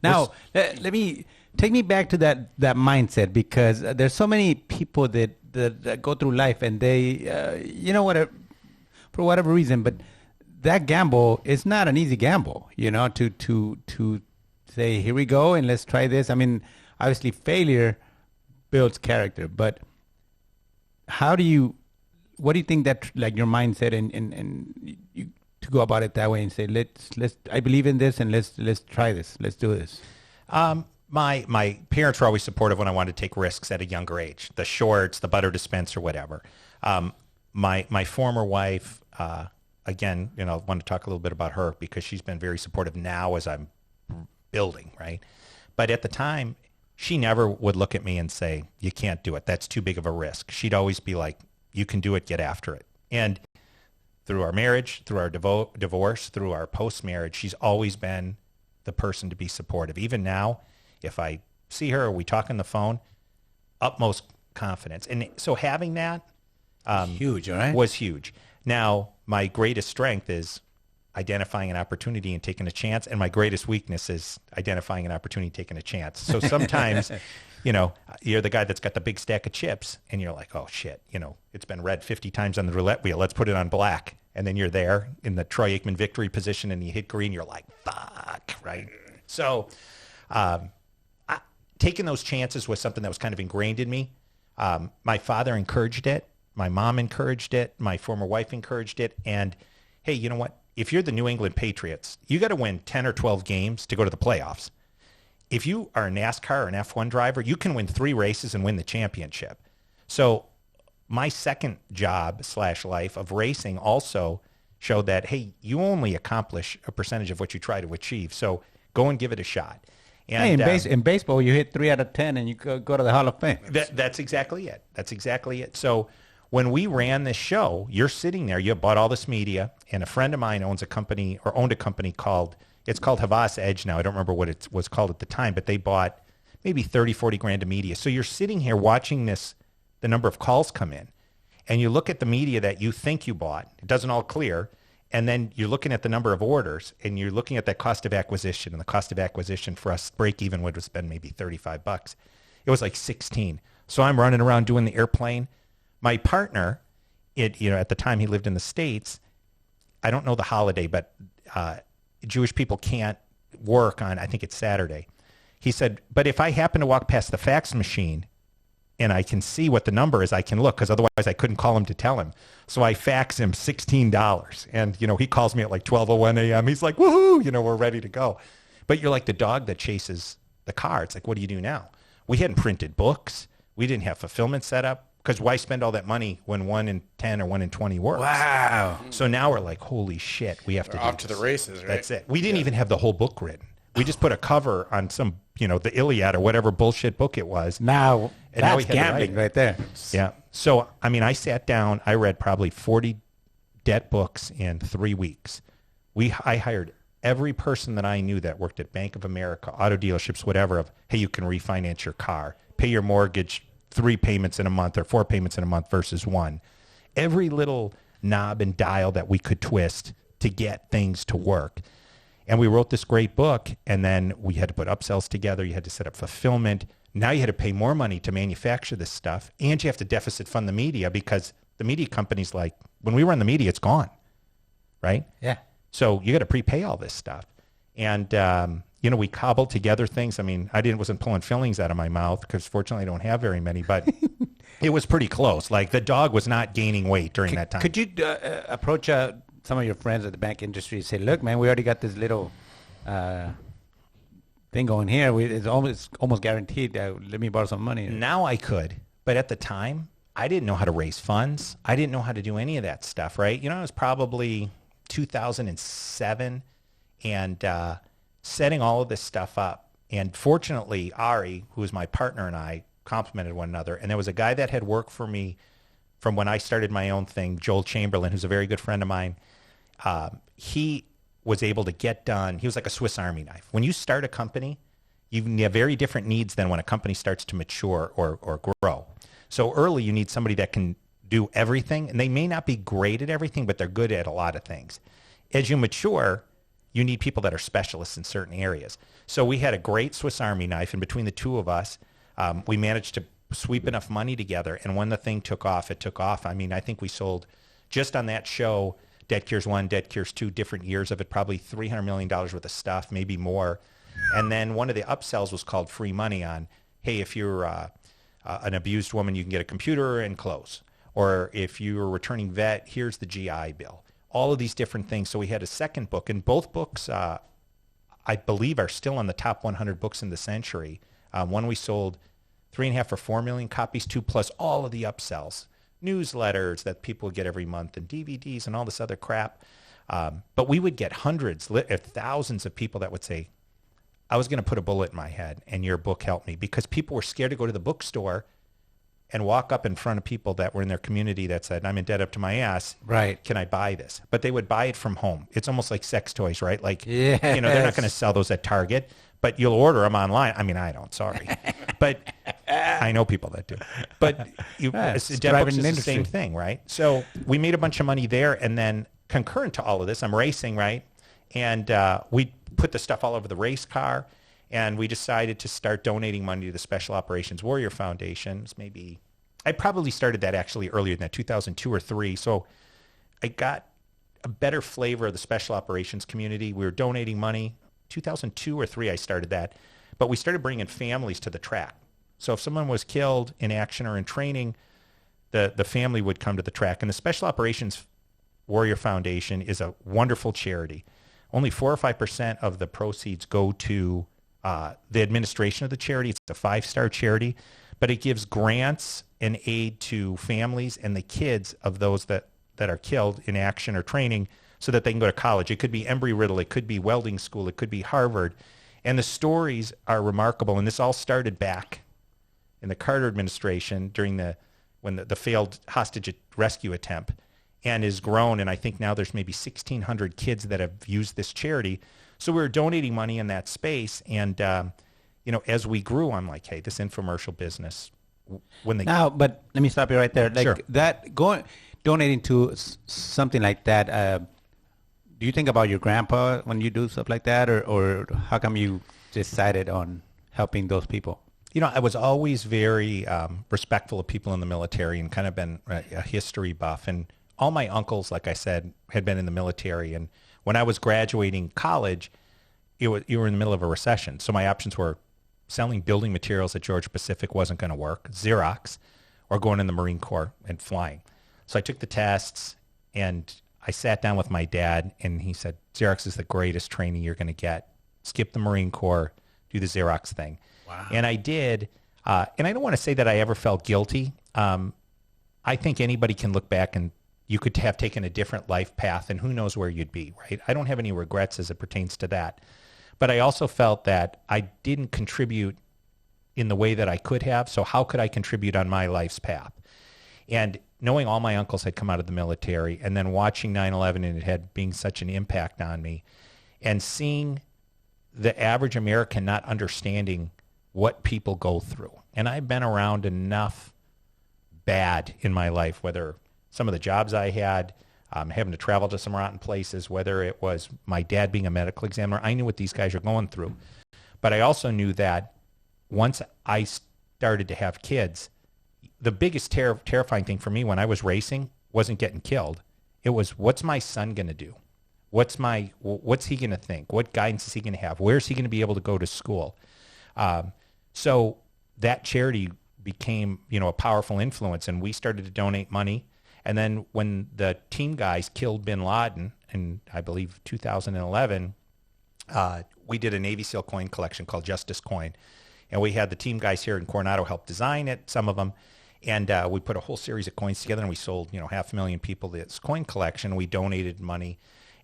now, let me take me back to that mindset, because there's so many people that go through life and they, for whatever reason, but that gamble is not an easy gamble, to say, here we go and let's try this. I mean, obviously failure builds character, but what do you think that, like, your mindset and you, to go about it that way and say, let's I believe in this and let's try this, let's do this? My parents were always supportive when I wanted to take risks at a younger age, the shorts, the butter dispenser, whatever. My former wife, again, I want to talk a little bit about her because she's been very supportive now as I'm building, right? But at the time, she never would look at me and say, you can't do it. That's too big of a risk. She'd always be like, you can do it, get after it. And through our marriage, through our divorce, through our post-marriage, she's always been the person to be supportive. Even now, if I see her or we talk on the phone, utmost confidence. And so having that huge, all right? Was huge. Now, my greatest strength is identifying an opportunity and taking a chance, and my greatest weakness is identifying an opportunity and taking a chance. So sometimes, you're the guy that's got the big stack of chips, and you're like, oh, shit, it's been red 50 times on the roulette wheel. Let's put it on black. And then you're there in the Troy Aikman victory position, and you hit green. You're like, fuck, right? So taking those chances was something that was kind of ingrained in me. My father encouraged it. My mom encouraged it. My former wife encouraged it. And, hey, you know what? If you're the New England Patriots, you got to win 10 or 12 games to go to the playoffs. If you are a NASCAR or an F1 driver, you can win 3 races and win the championship. So my second job / life of racing also showed that, hey, you only accomplish a percentage of what you try to achieve. So go and give it a shot. And, hey, in baseball, you hit 3 out of 10 and you go to the Hall of Fame. That's exactly it. That's exactly it. So when we ran this show, you're sitting there, you bought all this media, and a friend of mine owned a company called Havas Edge now. I don't remember what it was called at the time, but they bought maybe 30, 40 grand of media. So you're sitting here watching the number of calls come in, and you look at the media that you think you bought. It doesn't all clear. And then you're looking at the number of orders, and you're looking at that cost of acquisition, and the cost of acquisition for us break even would have been maybe $35. It was like 16. So I'm running around doing the airplane. My partner, at the time he lived in the States, I don't know the holiday, but Jewish people can't work on, I think it's Saturday. He said, but if I happen to walk past the fax machine and I can see what the number is, I can look, because otherwise I couldn't call him to tell him. So I fax him $16. And, he calls me at like 12:01 a.m. He's like, woohoo, we're ready to go. But you're like the dog that chases the car. It's like, what do you do now? We hadn't printed books. We didn't have fulfillment set up. Because why spend all that money when 1 in 10 or 1 in 20 works? Wow. So now we're like, holy shit, we have to do off this. To the races, right? That's it. We didn't even have the whole book written. We just put a cover on some, the Iliad or whatever bullshit book it was. Now, and that's gambling right there. Yeah. So, I sat down. I read probably 40 debt books in 3 weeks. I hired every person that I knew that worked at Bank of America, auto dealerships, whatever, hey, you can refinance your car, pay your mortgage 3 payments in a month or 4 payments in a month versus 1. Every little knob and dial that we could twist to get things to work. And we wrote this great book, and then we had to put upsells together. You had to set up fulfillment. Now you had to pay more money to manufacture this stuff, and you have to deficit fund the media, because the media company's like, when we run the media, it's gone, right? Yeah. So you got to prepay all this stuff. And, we cobbled together things. I wasn't pulling fillings out of my mouth, because fortunately I don't have very many, but it was pretty close. Like, the dog was not gaining weight during that time. Could you approach some of your friends at the bank industry and say, look, man, we already got this little thing going here. It's almost guaranteed. Let me borrow some money. Now I could, but at the time, I didn't know how to raise funds. I didn't know how to do any of that stuff, right? It was probably 2007. and setting all of this stuff up. And fortunately, Ari, who was my partner, and I complimented one another. And there was a guy that had worked for me from when I started my own thing, Joel Chamberlain, who's a very good friend of mine. He was able to get done. He was like a Swiss Army knife. When you start a company, you have very different needs than when a company starts to mature or grow. So early, you need somebody that can do everything, and they may not be great at everything, but they're good at a lot of things. As you mature, you need people that are specialists in certain areas. So we had a great Swiss Army knife, and between the two of us, we managed to sweep enough money together, and when the thing took off, it took off. I mean, I think we sold, just on that show, Dead Cures 1, Dead Cures 2, different years of it, probably $300 million worth of stuff, maybe more. And then one of the upsells was called free money on, hey, if you're an abused woman, you can get a computer and clothes. Or if you're a returning vet, here's the GI Bill. All of these different things. So we had a second book, and both books, I believe, are still on the top 100 books in the century. One we sold 3.5 or 4 million copies to, plus all of the upsells, newsletters that people would get every month, and DVDs and all this other crap. But we would get hundreds, thousands of people that would say, I was going to put a bullet in my head, and your book helped me, because people were scared to go to the bookstore and walk up in front of people that were in their community that said, I'm in debt up to my ass. Right. Can I buy this? But they would buy it from home. It's almost like sex toys, right? Like, Yes. they're not going to sell those at Target, but you'll order them online. I mean, I don't, sorry. But I know people that do. But It's debt driving books is an the industry. same thing, right? So we made a bunch of money there, and then concurrent to all of this, I'm racing, right? And we put the stuff all over the race car, and we decided to start donating money to the Special Operations Warrior Foundations. Maybe I probably started that actually earlier than that, 2002 or 3. So I got a better flavor of the special operations community. We were donating money. 2002 or 3, I started that. But we started bringing families to the track. So if someone was killed in action or in training, the family would come to the track. And the Special Operations Warrior Foundation is a wonderful charity. Only 4 or 5% of the proceeds go to the administration of the charity. It's a 5-star charity, but it gives grants and aid to families and the kids of those that are killed in action or training so that they can go to college. It could be Embry-Riddle. It could be welding school. It could be Harvard. And the stories are remarkable. And this all started back in the Carter administration during when the failed hostage rescue attempt, and is grown. And I think now there's maybe 1,600 kids that have used this charity. So we were donating money in that space. And, as we grew, I'm like, hey, this infomercial business, Now, but let me stop you right there. Like Sure. that, donating to something like that, do you think about your grandpa when you do stuff like that, or how come you decided on helping those people? I was always very respectful of people in the military and kind of been a history buff. And all my uncles, like I said, had been in the military. And when I was graduating college, you were in the middle of a recession. So my options were selling building materials at Georgia Pacific wasn't going to work, Xerox, or going in the Marine Corps and flying. So I took the tests, and I sat down with my dad, and he said, Xerox is the greatest training you're going to get. Skip the Marine Corps, do the Xerox thing. Wow. And I did. And I don't want to say that I ever felt guilty. I think anybody can look back and you could have taken a different life path, and who knows where you'd be, right? I don't have any regrets as it pertains to that. But I also felt that I didn't contribute in the way that I could have. So how could I contribute on my life's path? And knowing all my uncles had come out of the military, and then watching 9/11 and it had being such an impact on me, and seeing the average American not understanding what people go through. And I've been around enough bad in my life, whether some of the jobs I had, having to travel to some rotten places, whether it was my dad being a medical examiner. I knew what these guys are going through. But I also knew that once I started to have kids, the biggest terrifying thing for me when I was racing wasn't getting killed. It was, what's my son going to do? What's he going to think? What guidance is he going to have? Where's he going to be able to go to school? So that charity became, a powerful influence, and we started to donate money. And then when the team guys killed bin Laden in, I believe, 2011, we did a Navy SEAL coin collection called Justice Coin. And we had the team guys here in Coronado help design it, some of them. And we put a whole series of coins together, and we sold, 500,000 people this coin collection. We donated money.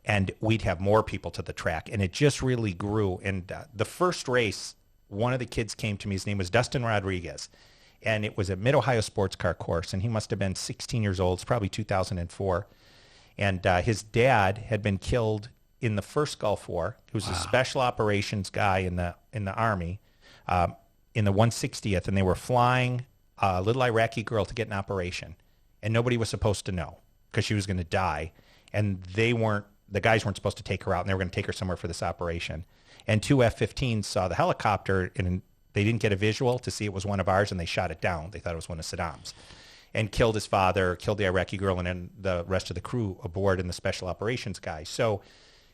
and we'd have more people to the track, and it just really grew. And the first race, one of the kids came to me. His name was Dustin Rodriguez, and it was a Mid-Ohio sports car course, and he must have been 16 years old. It's probably 2004. And his dad had been killed in the first Gulf War. He was a special operations guy in the Army, in the 160th, and they were flying a little Iraqi girl to get an operation, and nobody was supposed to know because she was going to die, and the guys weren't supposed to take her out, and they were going to take her somewhere for this operation. And two F-15s saw the helicopter, and they didn't get a visual to see it was one of ours, and they shot it down. They thought it was one of Saddam's, and killed his father, killed the Iraqi girl, and then the rest of the crew aboard and the special operations guy. So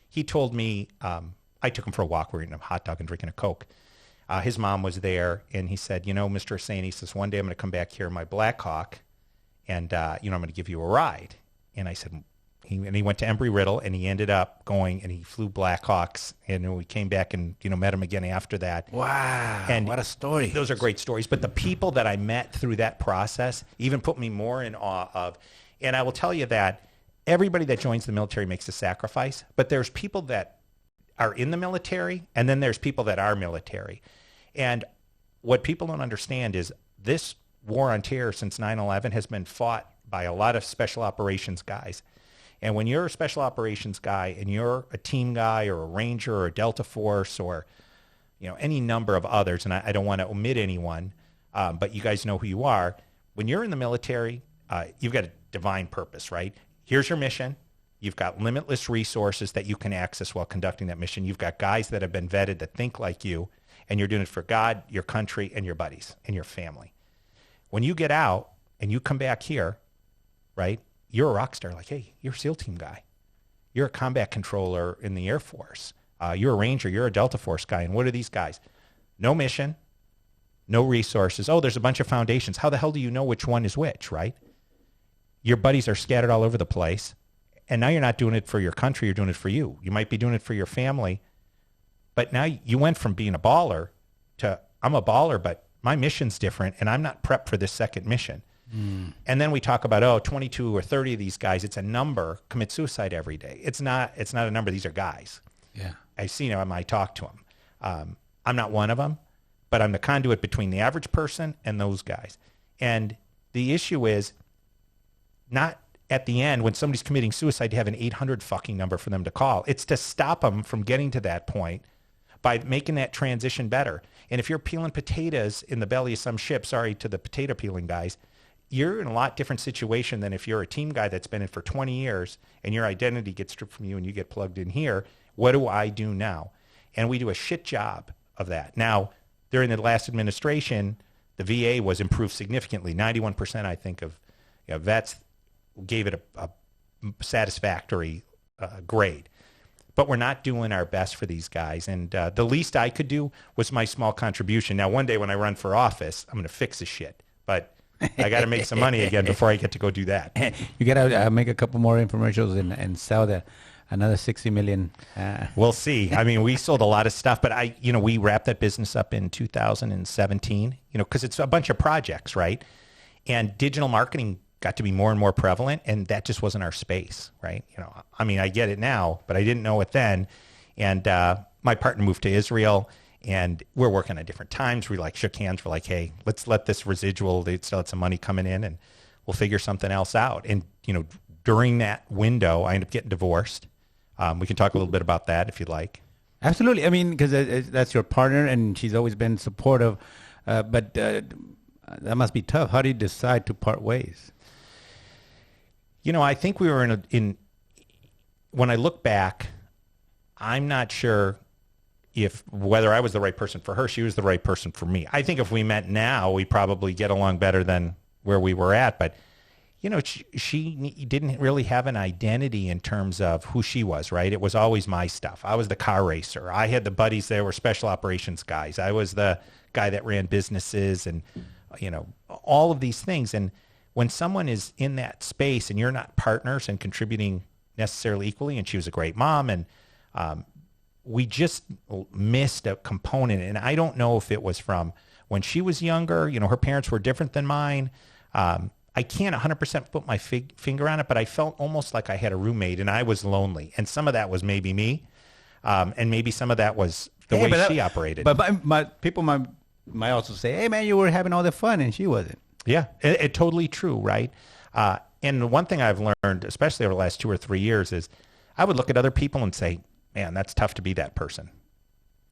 he told me, I took him for a walk. We were eating a hot dog and drinking a Coke. His mom was there, and he said, Mr. Esayian, he says, one day I'm going to come back here in my Black Hawk, and, I'm going to give you a ride. And I said, he went to Embry-Riddle, and he ended up going, and he flew Black Hawks, and we came back and, met him again after that. Wow, and what a story. Those are great stories. But the people that I met through that process even put me more in awe of. And I will tell you that everybody that joins the military makes a sacrifice, but there's people that are in the military, and then there's people that are military. And what people don't understand is this war on terror since 9/11 has been fought by a lot of special operations guys. And when you're a special operations guy and you're a team guy or a ranger or a Delta Force or, any number of others, and I don't want to omit anyone, but you guys know who you are. When you're in the military, you've got a divine purpose, right? Here's your mission. You've got limitless resources that you can access while conducting that mission. You've got guys that have been vetted that think like you, and you're doing it for God, your country, and your buddies, and your family. When you get out and you come back here, right, you're a rock star. Like, hey, you're a SEAL team guy. You're a combat controller in the Air Force. You're a Ranger. You're a Delta Force guy. And what are these guys? No mission, no resources. Oh, there's a bunch of foundations. How the hell do you know which one is which, right? Your buddies are scattered all over the place. And now you're not doing it for your country. You're doing it for you. You might be doing it for your family. But now you went from being a baller to, I'm a baller, but my mission's different, and I'm not prepped for this second mission. And then we talk about, 22 or 30 of these guys, it's a number, commit suicide every day. It's not a number. These are guys. Yeah. I see them. I talk to them. I'm not one of them, but I'm the conduit between the average person and those guys. And the issue is not at the end when somebody's committing suicide to have an 800 fucking number for them to call. It's to stop them from getting to that point by making that transition better. And if you're peeling potatoes in the belly of some ship, sorry to the potato peeling guys, you're in a lot different situation than if you're a team guy that's been in for 20 years and your identity gets stripped from you and you get plugged in here. What do I do now? And we do a shit job of that. Now, during the last administration, the VA was improved significantly. 91%, I think, of vets gave it a satisfactory grade. But we're not doing our best for these guys. And the least I could do was my small contribution. Now, one day when I run for office, I'm going to fix the shit. But I got to make some money again before I get to go do that. You got to make a couple more infomercials and sell another 60 million. We'll see. I mean, we sold a lot of stuff, but we wrapped that business up in 2017, because it's a bunch of projects, right? And digital marketing got to be more and more prevalent, and that just wasn't our space, right? I mean, I get it now, but I didn't know it then. And my partner moved to Israel, and we're working at different times. We shook hands. We're like, hey, let's let this residual, they still had some money coming in, and we'll figure something else out. And, during that window, I ended up getting divorced. We can talk a little bit about that if you'd like. Absolutely. I mean, because that's your partner, and she's always been supportive. But that must be tough. How do you decide to part ways? I think we were in when I look back, I'm not sure whether I was the right person for her, she was the right person for me. I think if we met now, we probably get along better than where we were at. But, she didn't really have an identity in terms of who she was, right? It was always my stuff. I was the car racer. I had the buddies that were special operations guys. I was the guy that ran businesses and, all of these things. And when someone is in that space and you're not partners and contributing necessarily equally, and she was a great mom, and we just missed a component. And I don't know if it was from when she was younger, her parents were different than mine. I can't 100% put my finger on it, but I felt almost like I had a roommate and I was lonely. And some of that was maybe me. And maybe some of that was the way she operated. But people might also say, hey, man, you were having all the fun and she wasn't. Yeah, it totally true, right? And one thing I've learned, especially over the last 2 or 3 years, is I would look at other people and say, man, that's tough to be that person.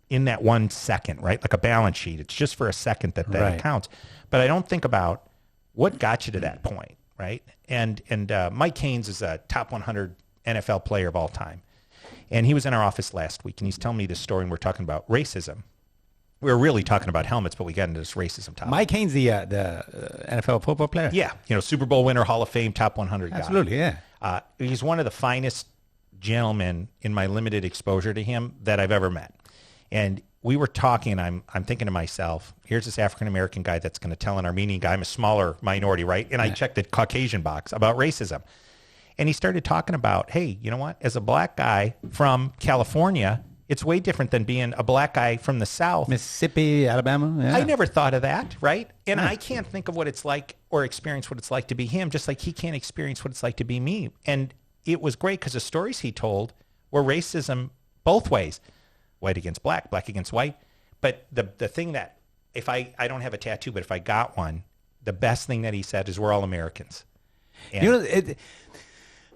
In that 1 second, right? Like a balance sheet. It's just for a second that counts. But I don't think about what got you to that point, right? And Mike Haynes is a top 100 NFL player of all time. And he was in our office last week, and he's telling me this story, and we're talking about racism. We were really talking about helmets, but we got into this racism topic. Mike Haynes, the NFL football player? Yeah. Super Bowl winner, Hall of Fame, top 100 guy. Absolutely, yeah. He's one of the finest gentlemen in my limited exposure to him that I've ever met. And we were talking, and I'm thinking to myself, here's this African-American guy that's going to tell an Armenian guy, I'm a smaller minority, right? And I checked the Caucasian box about racism. And he started talking about, hey, you know what? As a black guy from California, it's way different than being a black guy from the South. Mississippi, Alabama. Yeah. I never thought of that, right? And I can't think of what it's like or experience what it's like to be him, just like he can't experience what it's like to be me. And it was great because the stories he told were racism both ways. White against black, black against white. But the thing that, if I don't have a tattoo, but if I got one, the best thing that he said is we're all Americans. And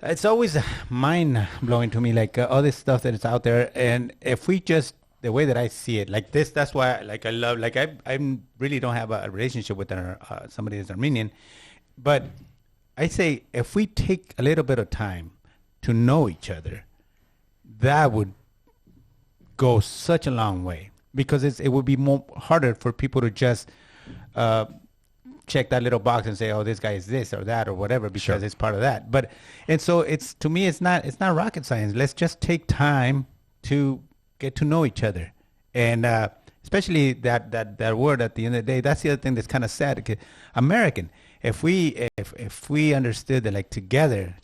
it's always mind-blowing to me, like all this stuff that is out there. And if we just, the way that I see it, like this, that's why I love, I really don't have a relationship with somebody that's Armenian. But I say, if we take a little bit of time to know each other, that would go such a long way, because it would be more harder for people to just check that little box and say, oh, this guy is this or that or whatever, because it's part of that. But, and so it's, to me, it's not rocket science. Let's just take time to get to know each other. And especially that word at the end of the day, that's the other thing that's kind of sad. American, if we understood that, like, together,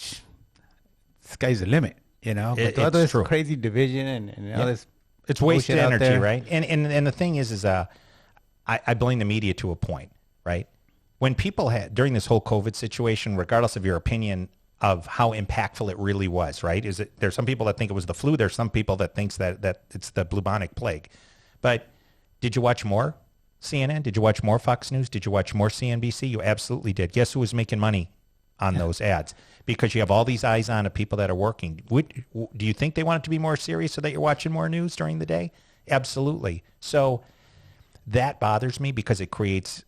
sky's the limit, you know? But all this crazy division and all this, it's wasted energy, right? And the thing is I blame the media to a point, right? When people had, during this whole COVID situation, regardless of your opinion of how impactful it really was, right? There's some people that think it was the flu. There's some people that thinks that it's the bubonic plague. But did you watch more CNN? Did you watch more Fox News? Did you watch more CNBC? You absolutely did. Guess who was making money on those ads? Because you have all these eyes on of people that are working. Do you think they want it to be more serious so that you're watching more news during the day? Absolutely. So that bothers me because it creates,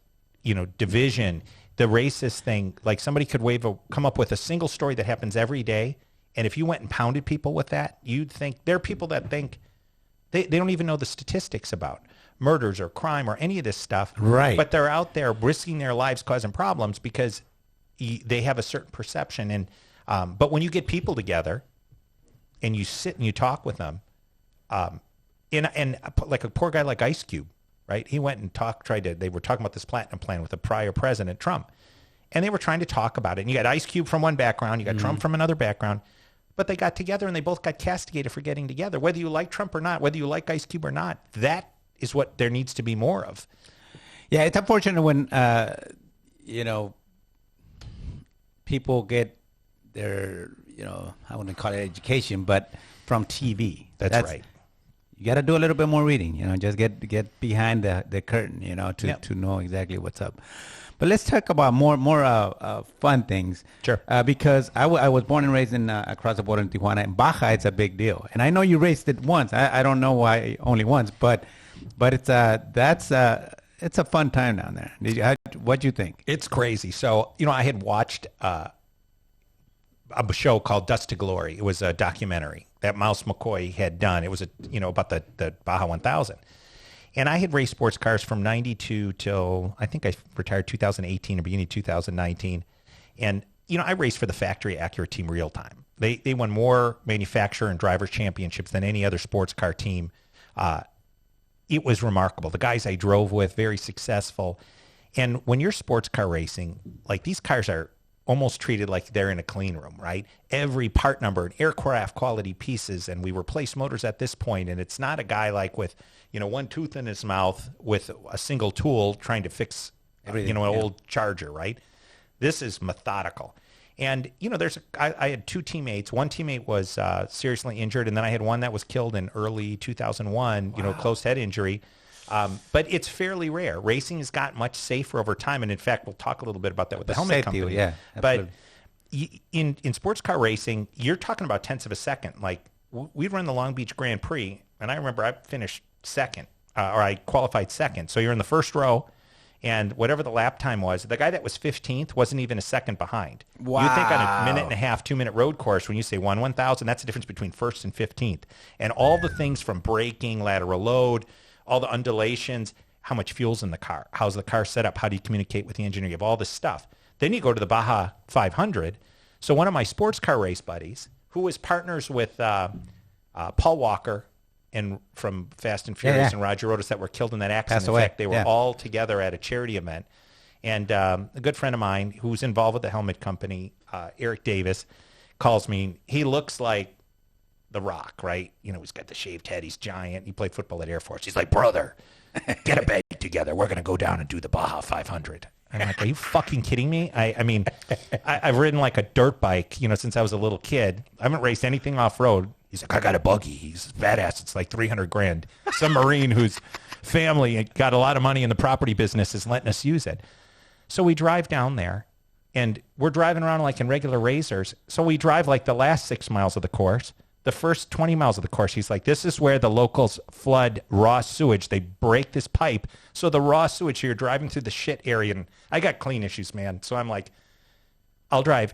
division. The racist thing, like somebody could come up with a single story that happens every day, and if you went and pounded people with that, you'd think, there are people that think they don't even know the statistics about murders or crime or any of this stuff. Right. But they're out there risking their lives causing problems because they have a certain perception. And but when you get people together and you sit and you talk with them, and like a poor guy like Ice Cube, right? He went and they were talking about this platinum plan with the prior president, Trump. And they were trying to talk about it. And you got Ice Cube from one background, you got Trump from another background. But they got together and they both got castigated for getting together. Whether you like Trump or not, whether you like Ice Cube or not, that is what there needs to be more of. Yeah, it's unfortunate when, people get their, I wouldn't call it education, but from TV. That's right. You got to do a little bit more reading, just get behind the curtain, to know exactly what's up. But let's talk about more fun things. Sure. Because I was born and raised across the border in Tijuana, and Baja, it's a big deal. And I know you raced it once. I don't know why only once, but it's it's a fun time down there. What'd you think? It's crazy. So, I had watched a show called Dust to Glory. It was a documentary that Mouse McCoy had done. It was about the Baja 1000. And I had raced sports cars from 92 till, I think I retired 2018 or beginning of 2019. And, I raced for the factory Acura team real time. They won more manufacturer and drivers championships than any other sports car team. It was remarkable. The guys I drove with, very successful. And when you're sports car racing, like these cars are almost treated like they're in a clean room, right? Every part number and aircraft quality pieces, and we replace motors at this point, and it's not a guy like with, one tooth in his mouth with a single tool trying to fix, an old Charger, right? This is methodical. And, you know, I had two teammates. One teammate was seriously injured, and then I had one that was killed in early 2001, you know, closed head injury. But it's fairly rare. Racing has gotten much safer over time, and in fact, we'll talk a little bit about that with the helmet company. Yeah, but in sports car racing, you're talking about tenths of a second. Like, we'd run the Long Beach Grand Prix, and I remember I finished second, or I qualified second. So you're in the first row, and whatever the lap time was, the guy that was 15th wasn't even a second behind. Wow. You think on a minute and a half, 2-minute road course, when you say 1,000, that's the difference between first and 15th. And all the things from braking, lateral load, all the undulations, how much fuel's in the car, how's the car set up, how do you communicate with the engineer, you have all this stuff. Then you go to the Baja 500. So one of my sports car race buddies, who was partners with Paul Walker and from Fast and Furious and Roger Rodas that were killed in that accident. Passed away. In fact, they were all together at a charity event. And a good friend of mine who's involved with the helmet company, Eric Davis, calls me. He looks like The Rock, right? You know, he's got the shaved head. He's giant. He played football at Air Force. He's like, brother, get a bed together. We're going to go down and do the Baja 500. I'm like, are you fucking kidding me? I mean, I've ridden like a dirt bike, you know, since I was a little kid. I haven't raced anything off-road. He's like, I got a buggy. He's badass. It's like $300,000. Some Marine whose family got a lot of money in the property business is letting us use it. So we drive down there, and we're driving around like in regular racers. So we drive like the last 6 miles of the course. The first 20 miles of the course, he's like, this is where the locals flood raw sewage. They break this pipe. So the raw sewage, you're driving through the shit area. And I got clean issues, man. So I'm like, I'll drive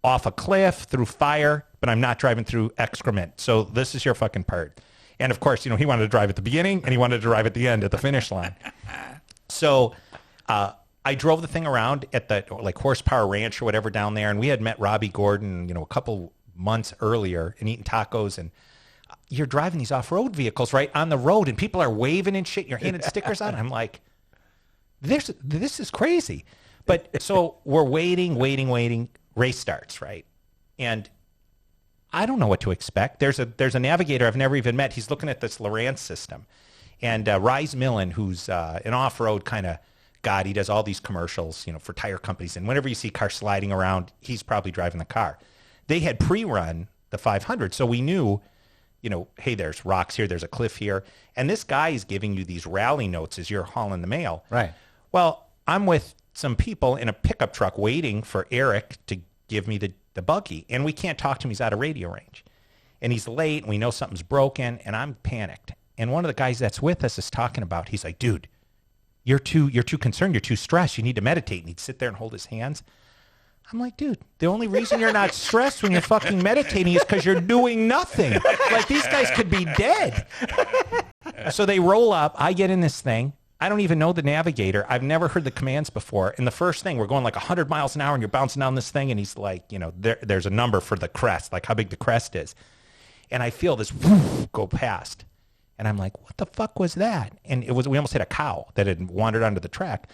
off a cliff, through fire, but I'm not driving through excrement. So this is your fucking part. And of course, you know, he wanted to drive at the beginning and he wanted to drive at the end at the finish line. So I drove the thing around at the like Horsepower Ranch or whatever down there. And we had met Robbie Gordon, you know, a couple months earlier and eating tacos, and you're driving these off-road vehicles right on the road and people are waving and shit. You're handing stickers on. I'm like, this is crazy. But so we're waiting. Race starts, right? And I don't know what to expect. There's a navigator I've never even met. He's looking at this Lowrance system. And Rise Millen, who's an off-road kind of god, he does all these commercials, you know, for tire companies. And whenever you see cars sliding around, he's probably driving the car. They had pre-run the 500, so we knew, you know, hey, there's rocks here, there's a cliff here. And this guy is giving you these rally notes as you're hauling the mail. Right. Well, I'm with some people in a pickup truck waiting for Eric to give me the buggy. And we can't talk to him. He's out of radio range. And he's late, and we know something's broken, and I'm panicked. And one of the guys that's with us is talking about, he's like, dude, you're too concerned. You're too stressed. You need to meditate. And he'd sit there and hold his hands. I'm like, dude, the only reason you're not stressed when you're fucking meditating is because you're doing nothing. Like, these guys could be dead. So they roll up. I get in this thing. I don't even know the navigator. I've never heard the commands before. And the first thing, we're going like 100 miles an hour, and you're bouncing down this thing. And he's like, you know, there's a number for the crest, like how big the crest is. And I feel this whoosh, go past. And I'm like, what the fuck was that? And we almost hit a cow that had wandered onto the track.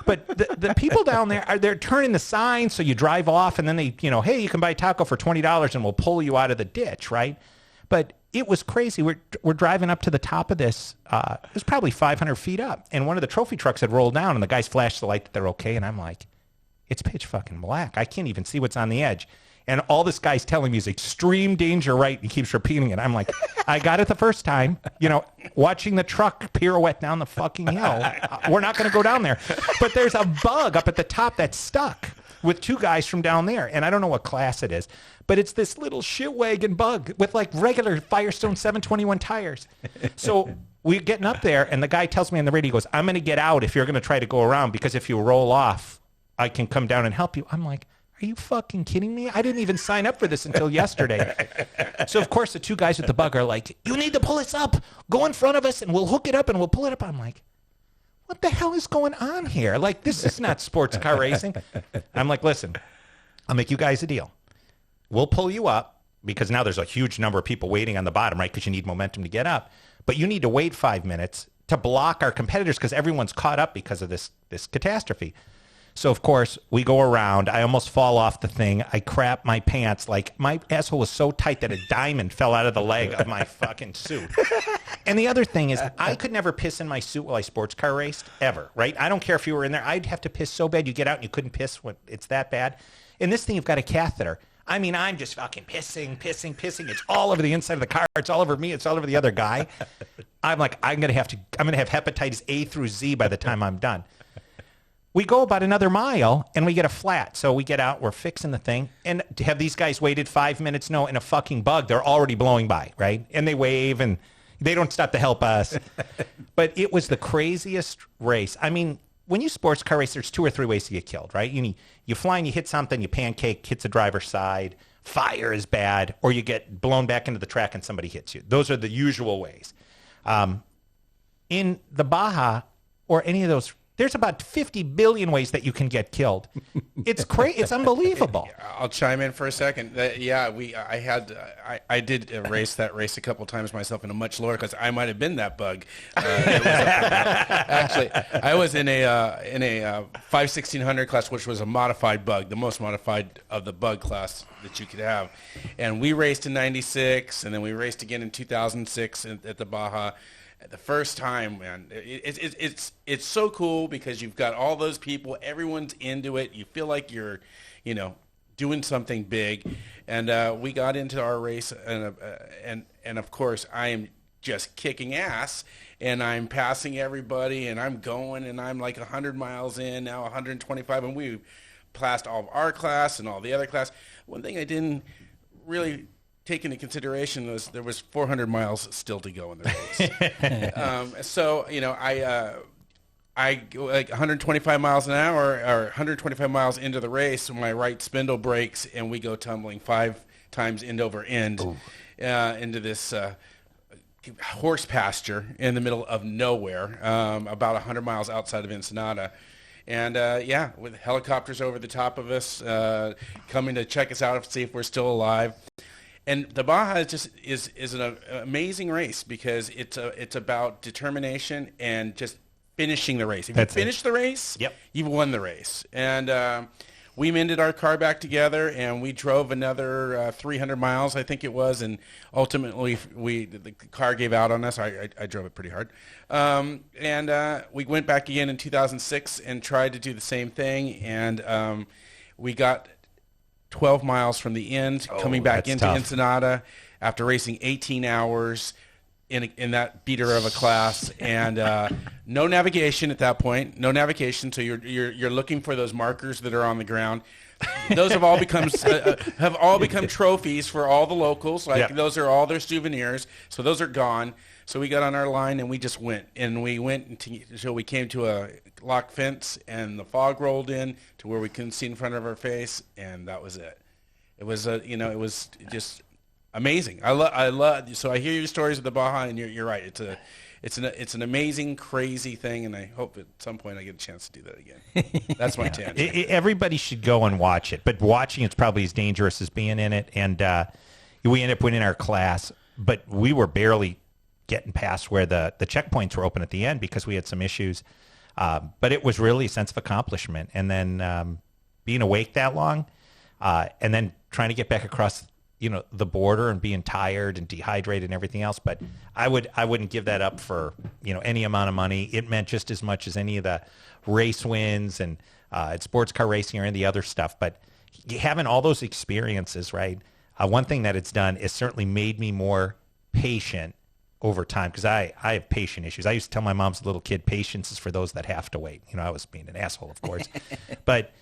But the people down there, they're turning the sign, so you drive off, and then they, you know, hey, you can buy a taco for $20 and we'll pull you out of the ditch, right? But it was crazy. We're driving up to the top of this. It was probably 500 feet up. And one of the trophy trucks had rolled down, and the guys flashed the light that they're okay. And I'm like, it's pitch fucking black. I can't even see what's on the edge. And all this guy's telling me is extreme danger, right? And he keeps repeating it. I'm like, I got it the first time. You know, watching the truck pirouette down the fucking hill. We're not going to go down there. But there's a bug up at the top that's stuck with two guys from down there. And I don't know what class it is. But it's this little shit wagon bug with like regular Firestone 721 tires. So we're getting up there, and the guy tells me on the radio, he goes, I'm going to get out if you're going to try to go around, because if you roll off, I can come down and help you. I'm like, are you fucking kidding me? I didn't even sign up for this until yesterday. So, of course, the two guys with the bug are like, you need to pull us up. Go in front of us, and we'll hook it up, and we'll pull it up. I'm like, what the hell is going on here? Like, this is not sports car racing. I'm like, listen, I'll make you guys a deal. We'll pull you up, because now there's a huge number of people waiting on the bottom, right, because you need momentum to get up. But you need to wait 5 minutes to block our competitors, because everyone's caught up because of this catastrophe. So, of course, we go around. I almost fall off the thing. I crap my pants. Like, my asshole was so tight that a diamond fell out of the leg of my fucking suit. And the other thing is, I could never piss in my suit while I sports car raced, ever, right? I don't care if you were in there. I'd have to piss so bad. You get out and you couldn't piss when it's that bad. In this thing, you've got a catheter. I mean, I'm just fucking pissing. It's all over the inside of the car. It's all over me. It's all over the other guy. I'm like, I'm going to have hepatitis A through Z by the time I'm done. We go about another mile, and we get a flat. So we get out, we're fixing the thing. And have these guys waited 5 minutes? No, in a fucking bug. They're already blowing by, right? And they wave, and they don't stop to help us. But it was the craziest race. I mean, when you sports car race, there's 2 or 3 ways to get killed, right? You fly and you hit something, you pancake, hits the driver's side, fire is bad, or you get blown back into the track and somebody hits you. Those are the usual ways. In the Baja or any of those, there's about 50 billion ways that you can get killed. It's crazy. It's unbelievable. I'll chime in for a second. I did race that race a couple times myself in a much lower class. I might have been that bug. Actually, I was in a 5/1600 class, which was a modified bug, the most modified of the bug class that you could have. And we raced in '96, and then we raced again in 2006 at the Baja. The first time, man, it's so cool because you've got all those people, everyone's into it. You feel like you're, doing something big. And we got into our race, and of course, I am just kicking ass, and I'm passing everybody, and I'm going, and I'm like 100 miles in, now 125, and we passed all of our class and all the other class. One thing I didn't really take into consideration was there was 400 miles still to go in the race. So, I go like 125 miles an hour or 125 miles into the race, my right spindle breaks and we go tumbling 5 times end over end into this horse pasture in the middle of nowhere, about 100 miles outside of Ensenada. And with helicopters over the top of us, coming to check us out to see if we're still alive. And the Baja is an amazing race because it's about determination and just finishing the race. If you finish the race, you've won the race. And we mended our car back together, and we drove another 300 miles, I think it was, and ultimately the car gave out on us. I drove it pretty hard. And we went back again in 2006 and tried to do the same thing, and we got 12 miles from the end, coming back into tough. Ensenada after racing 18 hours in that beater of a class, and no navigation at that point. No navigation, so you're looking for those markers that are on the ground. Those have all become trophies for all the locals. Those are all their souvenirs. So those are gone. So we got on our line and we just went, and we went until we came to a locked fence, and the fog rolled in to where we couldn't see in front of our face, and that was it. It was it was just amazing. I love. So I hear your stories of the Baja, and you're right. It's an amazing, crazy thing, and I hope at some point I get a chance to do that again. That's my tangent. Everybody should go and watch it, but watching it's probably as dangerous as being in it. And we ended up winning our class, but we were barely getting past where the checkpoints were open at the end because we had some issues. But it was really a sense of accomplishment. And then being awake that long, and then trying to get back across the border and being tired and dehydrated and everything else. But I wouldn't give that up for any amount of money. It meant just as much as any of the race wins and sports car racing or any of the other stuff. But having all those experiences, right? One thing that it's done is certainly made me more patient over time, because I have patient issues. I used to tell my mom's little kid, patience is for those that have to wait. I was being an asshole, of course. But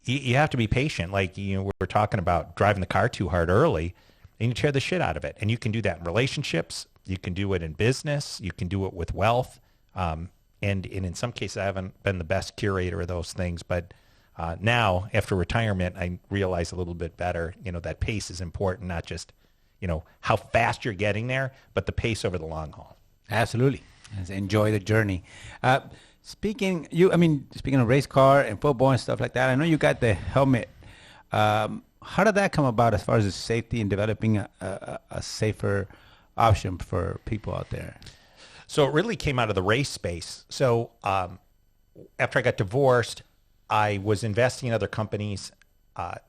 you have to be patient. Like, we're talking about driving the car too hard early, and you tear the shit out of it. And you can do that in relationships. You can do it in business. You can do it with wealth. And in some cases, I haven't been the best curator of those things. But now, after retirement, I realize a little bit better, that pace is important, not just how fast you're getting there, but the pace over the long haul. Absolutely. Enjoy the journey. Speaking of race car and football and stuff like that, I know you got the helmet. How did that come about as far as the safety and developing a safer option for people out there? So it really came out of the race space. So after I got divorced, I was investing in other companies.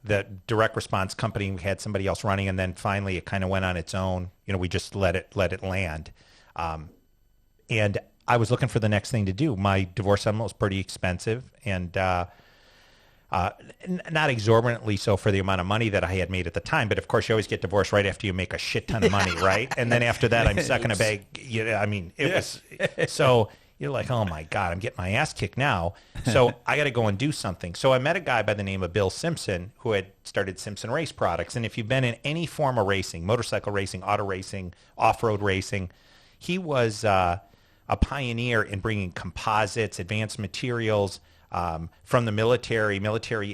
The direct response company, we had somebody else running, and then finally it kind of went on its own. We just let it land. And I was looking for the next thing to do. My divorce settlement was pretty expensive, and not exorbitantly so for the amount of money that I had made at the time. But of course, you always get divorced right after you make a shit ton of money, right? And then after that, I'm stuck in a bag. It was so. You're like, oh my God, I'm getting my ass kicked now. So I got to go and do something. So I met a guy by the name of Bill Simpson who had started Simpson Race Products. And if you've been in any form of racing, motorcycle racing, auto racing, off-road racing, he was a pioneer in bringing composites, advanced materials from the military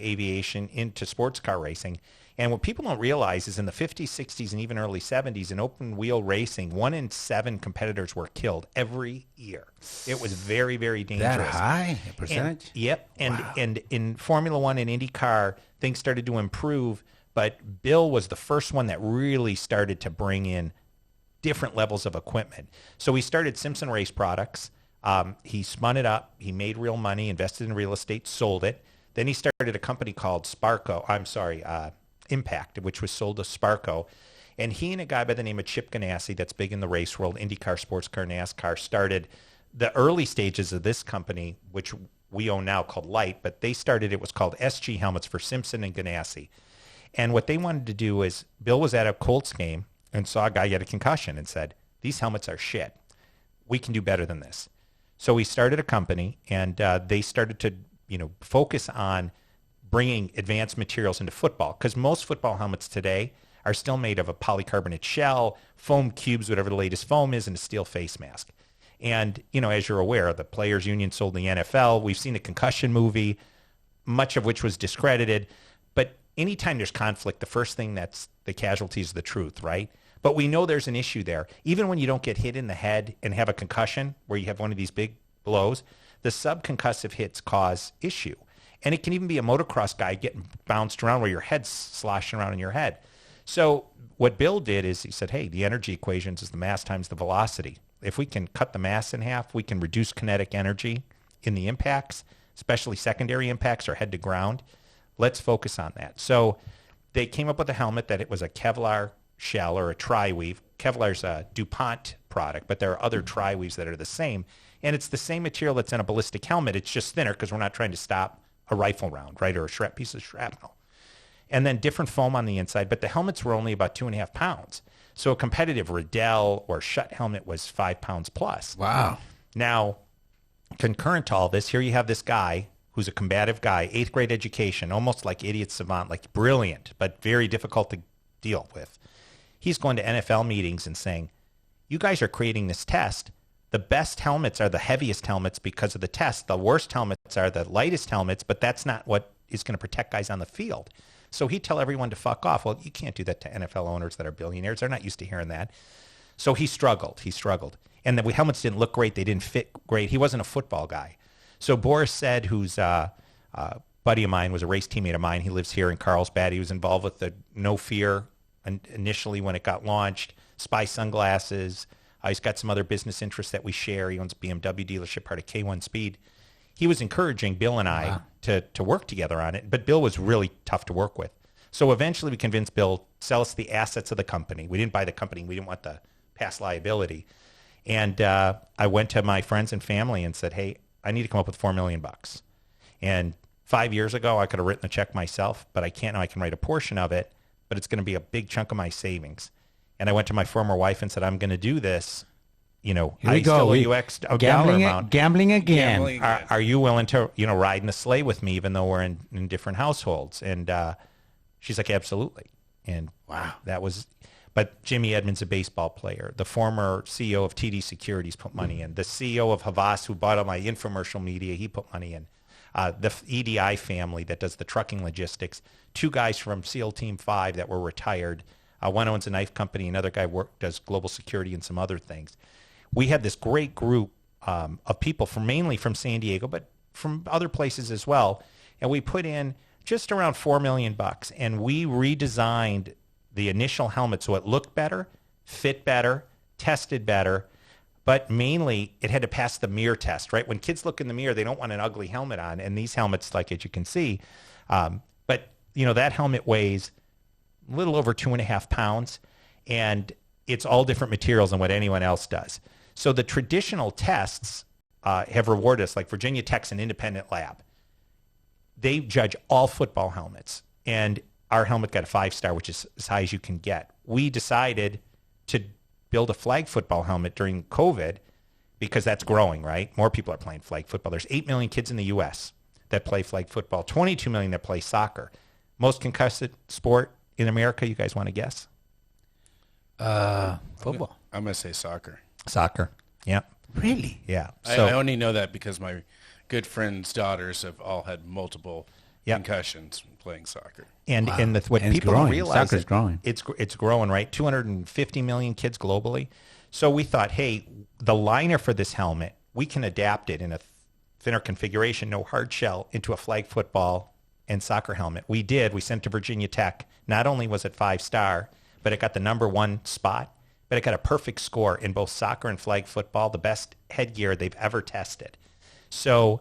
aviation into sports car racing. And what people don't realize is in the 50s, 60s, and even early 70s, in open wheel racing, 1 in 7 competitors were killed every year. It was very, very dangerous. That high a percentage? Yep. Wow. And in Formula One and IndyCar, things started to improve. But Bill was the first one that really started to bring in different levels of equipment. So he started Simpson Race Products. He spun it up. He made real money, invested in real estate, sold it. Then he started a company called Impact, which was sold to Sparco. And he and a guy by the name of Chip Ganassi, that's big in the race world, IndyCar, sports car, NASCAR, started the early stages of this company, which we own now, called Light, but they started, it was called SG Helmets for Simpson and Ganassi. And what they wanted to do is, Bill was at a Colts game and saw a guy get a concussion and said, these helmets are shit. We can do better than this. So he started a company, and they started to, focus on bringing advanced materials into football, because most football helmets today are still made of a polycarbonate shell, foam cubes, whatever the latest foam is, and a steel face mask. And, as you're aware, the Players Union sold the NFL. We've seen a concussion movie, much of which was discredited. But anytime there's conflict, the first thing that's the casualty is the truth, right? But we know there's an issue there. Even when you don't get hit in the head and have a concussion, where you have one of these big blows, the subconcussive hits cause issue. And it can even be a motocross guy getting bounced around where your head's sloshing around in your head. So what Bill did is he said, hey, the energy equations is the mass times the velocity. If we can cut the mass in half, we can reduce kinetic energy in the impacts, especially secondary impacts or head to ground. Let's focus on that. So they came up with a helmet that it was a Kevlar shell or a tri-weave. Kevlar's a DuPont product, but there are other tri-weaves that are the same. And it's the same material that's in a ballistic helmet. It's just thinner because we're not trying to stop a rifle round, right, or a piece of shrapnel. And then different foam on the inside, but the helmets were only about 2.5 pounds. So a competitive Riddell or Schutt helmet was 5 pounds plus. Wow. Now, concurrent to all this, here you have this guy who's a combative guy, 8th grade education, almost like idiot savant, like brilliant, but very difficult to deal with. He's going to NFL meetings and saying, you guys are creating this test. The best helmets are the heaviest helmets because of the test. The worst helmets are the lightest helmets, but that's not what is going to protect guys on the field. So he'd tell everyone to fuck off. Well, you can't do that to NFL owners that are billionaires. They're not used to hearing that. So he struggled. And the helmets didn't look great. They didn't fit great. He wasn't a football guy. So Boris said, who's a buddy of mine, was a race teammate of mine. He lives here in Carlsbad. He was involved with the No Fear initially when it got launched, Spy Sunglasses. He's got some other business interests that we share. He owns a BMW dealership, part of K1 Speed. He was encouraging Bill and I to work together on it, but Bill was really tough to work with. So eventually we convinced Bill, sell us the assets of the company. We didn't buy the company. We didn't want the past liability. And I went to my friends and family and said, hey, I need to come up with $4 million. And 5 years ago, I could have written the check myself, but I can't now. I can write a portion of it, but it's going to be a big chunk of my savings. And I went to my former wife and said, I'm going to do this. Here we go. Gambling again. Are you willing to, ride in the sleigh with me, even though we're in different households? And she's like, absolutely. And wow, that was, but Jimmy Edmonds, a baseball player, the former CEO of TD Securities put money in. The CEO of Havas, who bought all my infomercial media, he put money in. The EDI family that does the trucking logistics, 2 guys from SEAL Team 5 that were retired. One owns a knife company. Another guy does global security and some other things. We had this great group of people mainly from San Diego, but from other places as well. And we put in just around $4 million, and we redesigned the initial helmet so it looked better, fit better, tested better, But mainly, it had to pass the mirror test, right? When kids look in the mirror, they don't want an ugly helmet on. And these helmets, like as you can see, but that helmet weighs a little over 2.5 pounds, and it's all different materials than what anyone else does. So the traditional tests have rewarded us, like Virginia Tech's an independent lab. They judge all football helmets, and our helmet got a 5-star, which is as high as you can get. We decided to build a flag football helmet during COVID because that's growing, right? More people are playing flag football. There's 8 million kids in the U.S. that play flag football, 22 million that play soccer. Most concussed sport in America, you guys want to guess? Football. I'm going to say soccer. Soccer, yeah. Really? Yeah. So, I only know that because my good friends' daughters have all had multiple concussions playing soccer. And what and people don't realize soccer's growing. It's growing, right? 250 million kids globally. So we thought, hey, the liner for this helmet, we can adapt it in a thinner configuration, no hard shell, into a flag football and soccer helmet. We did. We sent to Virginia Tech. Not only was it 5-star, but it got the #1 spot, but it got a perfect score in both soccer and flag football, the best headgear they've ever tested. So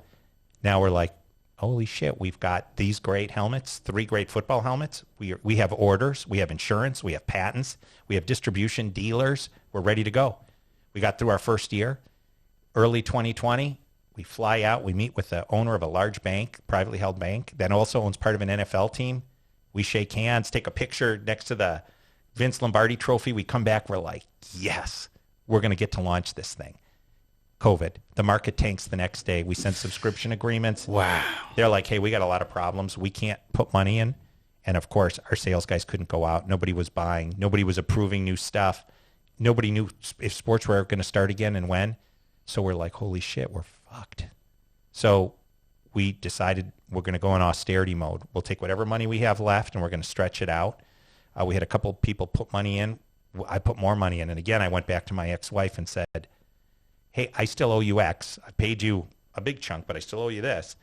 now we're like, holy shit, we've got these great helmets, 3 great football helmets. We have orders, we have insurance, we have patents, we have distribution dealers. We're ready to go. We got through our first year. Early 2020, we fly out, we meet with the owner of a large bank, privately held bank, that also owns part of an NFL team. We shake hands, take a picture next to the Vince Lombardi trophy. We come back, we're like, yes, we're going to get to launch this thing. COVID. The market tanks the next day. We sent subscription agreements. Wow. They're like, hey, we got a lot of problems. We can't put money in. And of course, our sales guys couldn't go out. Nobody was buying. Nobody was approving new stuff. Nobody knew if sports were going to start again and when. So we're like, holy shit, we're fucked. So we decided we're going to go in austerity mode. We'll take whatever money we have left and we're going to stretch it out. We had a couple people put money in. I put more money in. And again, I went back to my ex-wife and said, hey, I still owe you X. I paid you a big chunk, but I still owe you this.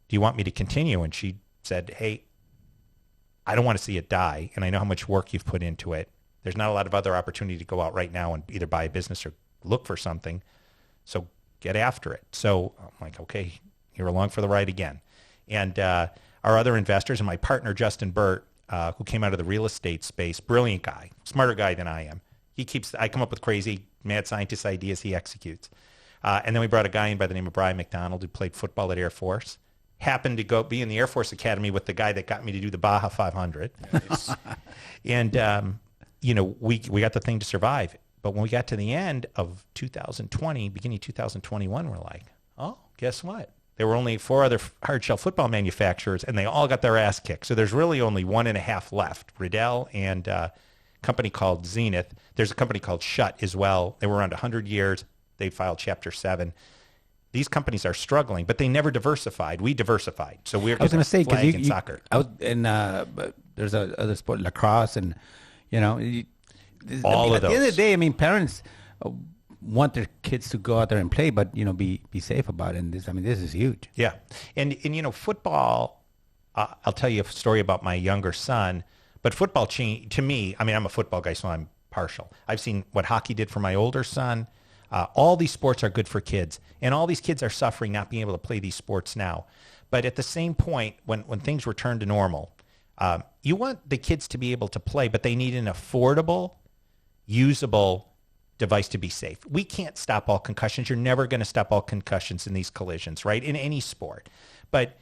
Do you want me to continue? And she said, hey, I don't want to see it die, and I know how much work you've put into it. There's not a lot of other opportunity to go out right now and either buy a business or look for something, so get after it. So I'm like, okay, you're along for the ride again. And our other investors and my partner, Justin Burt, who came out of the real estate space, brilliant guy, smarter guy than I am. I come up with crazy mad scientist ideas, he executes. And then we brought a guy in by the name of Brian McDonald who played football at Air Force. Happened to go be in the Air Force Academy with the guy that got me to do the Baja 500. Nice. And, we got the thing to survive. But when we got to the end of 2020, beginning of 2021, we're like, oh, guess what? There were only 4 other hard shell football manufacturers, and they all got their ass kicked. So there's really only 1.5 left, Riddell and a company called Zenith. There's a company called Schutt as well. They were around 100 years. They filed Chapter 7. These companies are struggling, but they never diversified. We diversified. So we're going to say, flag and soccer. There's other sport, lacrosse, and, all of those. At the end of the day, I mean, parents want their kids to go out there and play, but, be safe about it. And this is huge. Yeah. And football, I'll tell you a story about my younger son, but football changed to me. I mean, I'm a football guy, so I'm partial. I've seen what hockey did for my older son. All these sports are good for kids, and all these kids are suffering not being able to play these sports now. But at the same point, when things return to normal, you want the kids to be able to play, but they need an affordable, usable device to be safe. We can't stop all concussions. You're never going to stop all concussions in these collisions, right, in any sport. But,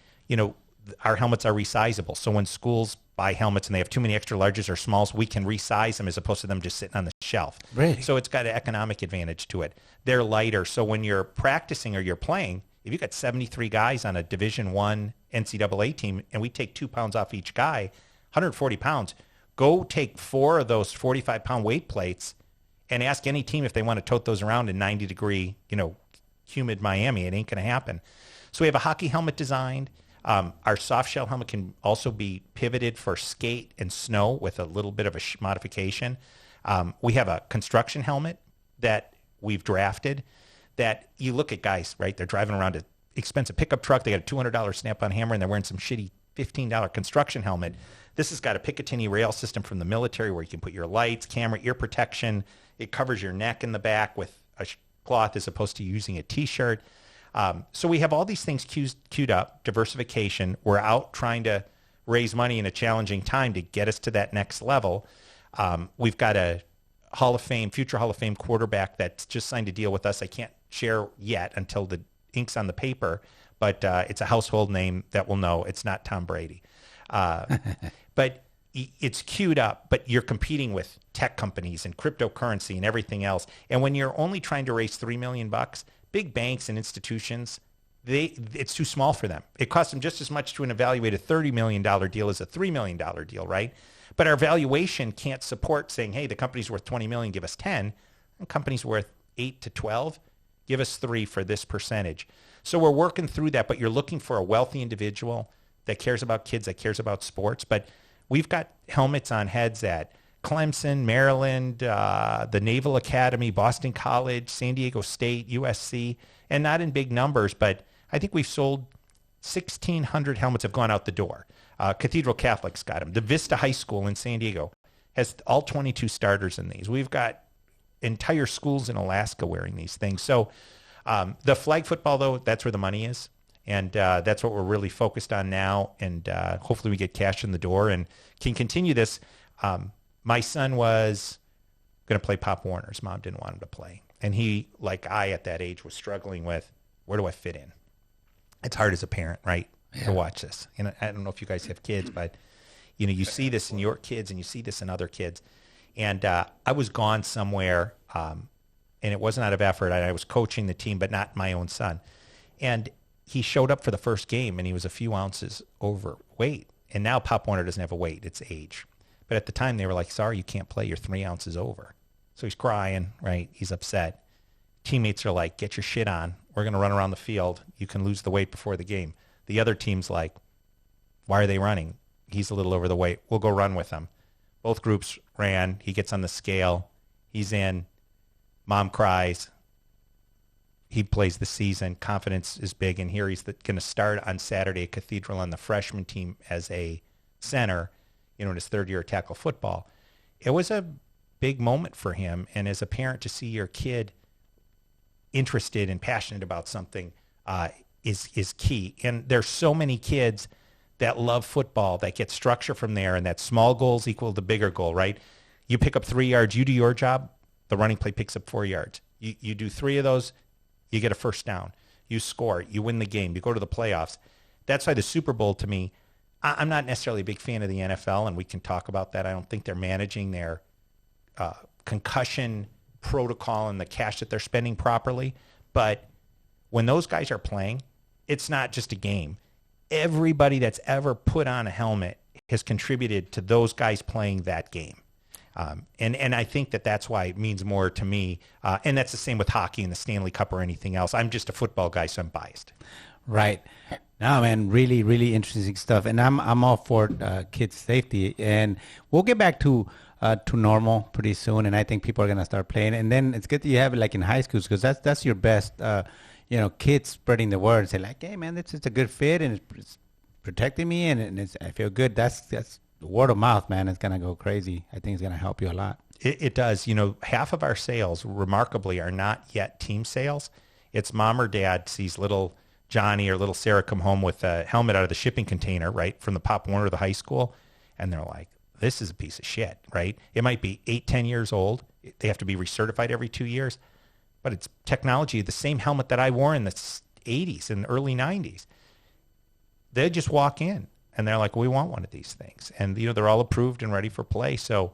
our helmets are resizable. So when schools buy helmets and they have too many extra larges or smalls, we can resize them as opposed to them just sitting on the shelf. Really? So it's got an economic advantage to it. They're lighter. So when you're practicing or you're playing, if you've got 73 guys on a Division I NCAA team and we take 2 pounds off each guy, 140 pounds, go take 4 of those 45-pound weight plates and ask any team if they want to tote those around in 90-degree, humid Miami. It ain't going to happen. So we have a hockey helmet designed. Our soft shell helmet can also be pivoted for skate and snow with a little bit of a modification. We have a construction helmet that we've drafted that you look at guys, right? They're driving around an expensive pickup truck. They got a $200 snap-on hammer, and they're wearing some shitty $15 construction helmet. This has got a Picatinny rail system from the military where you can put your lights, camera, ear protection. It covers your neck in the back with a cloth as opposed to using a T-shirt. So we have all these things queued up, diversification. We're out trying to raise money in a challenging time to get us to that next level. We've got a future Hall of Fame quarterback that's just signed a deal with us. I can't share yet until the ink's on the paper, but it's a household name that we'll know. It's not Tom Brady. But it's queued up, but you're competing with tech companies and cryptocurrency and everything else. And when you're only trying to raise $3 million, big banks and institutions, it's too small for them. It costs them just as much to evaluate a $30 million deal as a $3 million deal, right? But our valuation can't support saying, hey, the company's worth 20 million, give us 10. And company's worth 8 to 12, give us 3 for this percentage. So we're working through that, but you're looking for a wealthy individual that cares about kids, that cares about sports. But we've got helmets on heads at Clemson, Maryland, the Naval Academy, Boston College, San Diego State, USC, and not in big numbers, but I think we've sold 1,600 helmets have gone out the door. Cathedral Catholic's got them. The Vista High School in San Diego has all 22 starters in these. We've got entire schools in Alaska wearing these things. So the flag football, though, that's where the money is. And that's what we're really focused on now. And hopefully we get cash in the door and can continue this. My son was going to play Pop Warner. His mom didn't want him to play. And he, like I at that age, was struggling with, where do I fit in? It's hard as a parent, right, to watch this. And I don't know if you guys have kids, but you see this in your kids and you see this in other kids. And I was gone somewhere, and it wasn't out of effort. I was coaching the team, but not my own son. And he showed up for the first game, and he was a few ounces overweight. And now Pop Warner doesn't have a weight. It's age. But at the time, they were like, sorry, you can't play. You're 3 ounces over. So he's crying, right? He's upset. Teammates are like, get your shit on. We're going to run around the field. You can lose the weight before the game. The other team's like, why are they running? He's a little over the weight. We'll go run with him. Both groups ran. He gets on the scale. He's in. Mom cries. He plays the season. Confidence is big. And here he's going to start on Saturday at Cathedral on the freshman team as a center, in his third year of tackle football. It was a big moment for him. And as a parent, to see your kid interested and passionate about something is key. And there's so many kids that love football that get structure from there, and that small goals equal the bigger goal, right? You pick up 3 yards, you do your job, the running play picks up 4 yards. You do 3 of those, you get a first down. You score, you win the game, you go to the playoffs. That's why the Super Bowl, to me, I'm not necessarily a big fan of the NFL, and we can talk about that. I don't think they're managing their concussion protocol and the cash that they're spending properly. But when those guys are playing, it's not just a game. Everybody that's ever put on a helmet has contributed to those guys playing that game. And I think that's why it means more to me. And that's the same with hockey and the Stanley Cup or anything else. I'm just a football guy, so I'm biased. Right. No, man, really, really interesting stuff. And I'm all for kids' safety. And we'll get back to normal pretty soon. And I think people are going to start playing. And then it's good that you have it like in high schools, because that's your best, kids spreading the word and say like, hey, man, it's a good fit and it's protecting me and I feel good. That's word of mouth, man. It's going to go crazy. I think it's going to help you a lot. It does. Half of our sales, remarkably, are not yet team sales. It's mom or dad sees little Johnny or little Sarah come home with a helmet out of the shipping container, right, from the Pop Warner of the high school, and they're like, this is a piece of shit, right? It might be 8-10 years old. They have to be recertified every 2 years, but it's technology. The same helmet that I wore in the 80s and early 90s. They just walk in, and they're like, we want one of these things. And, they're all approved and ready for play. So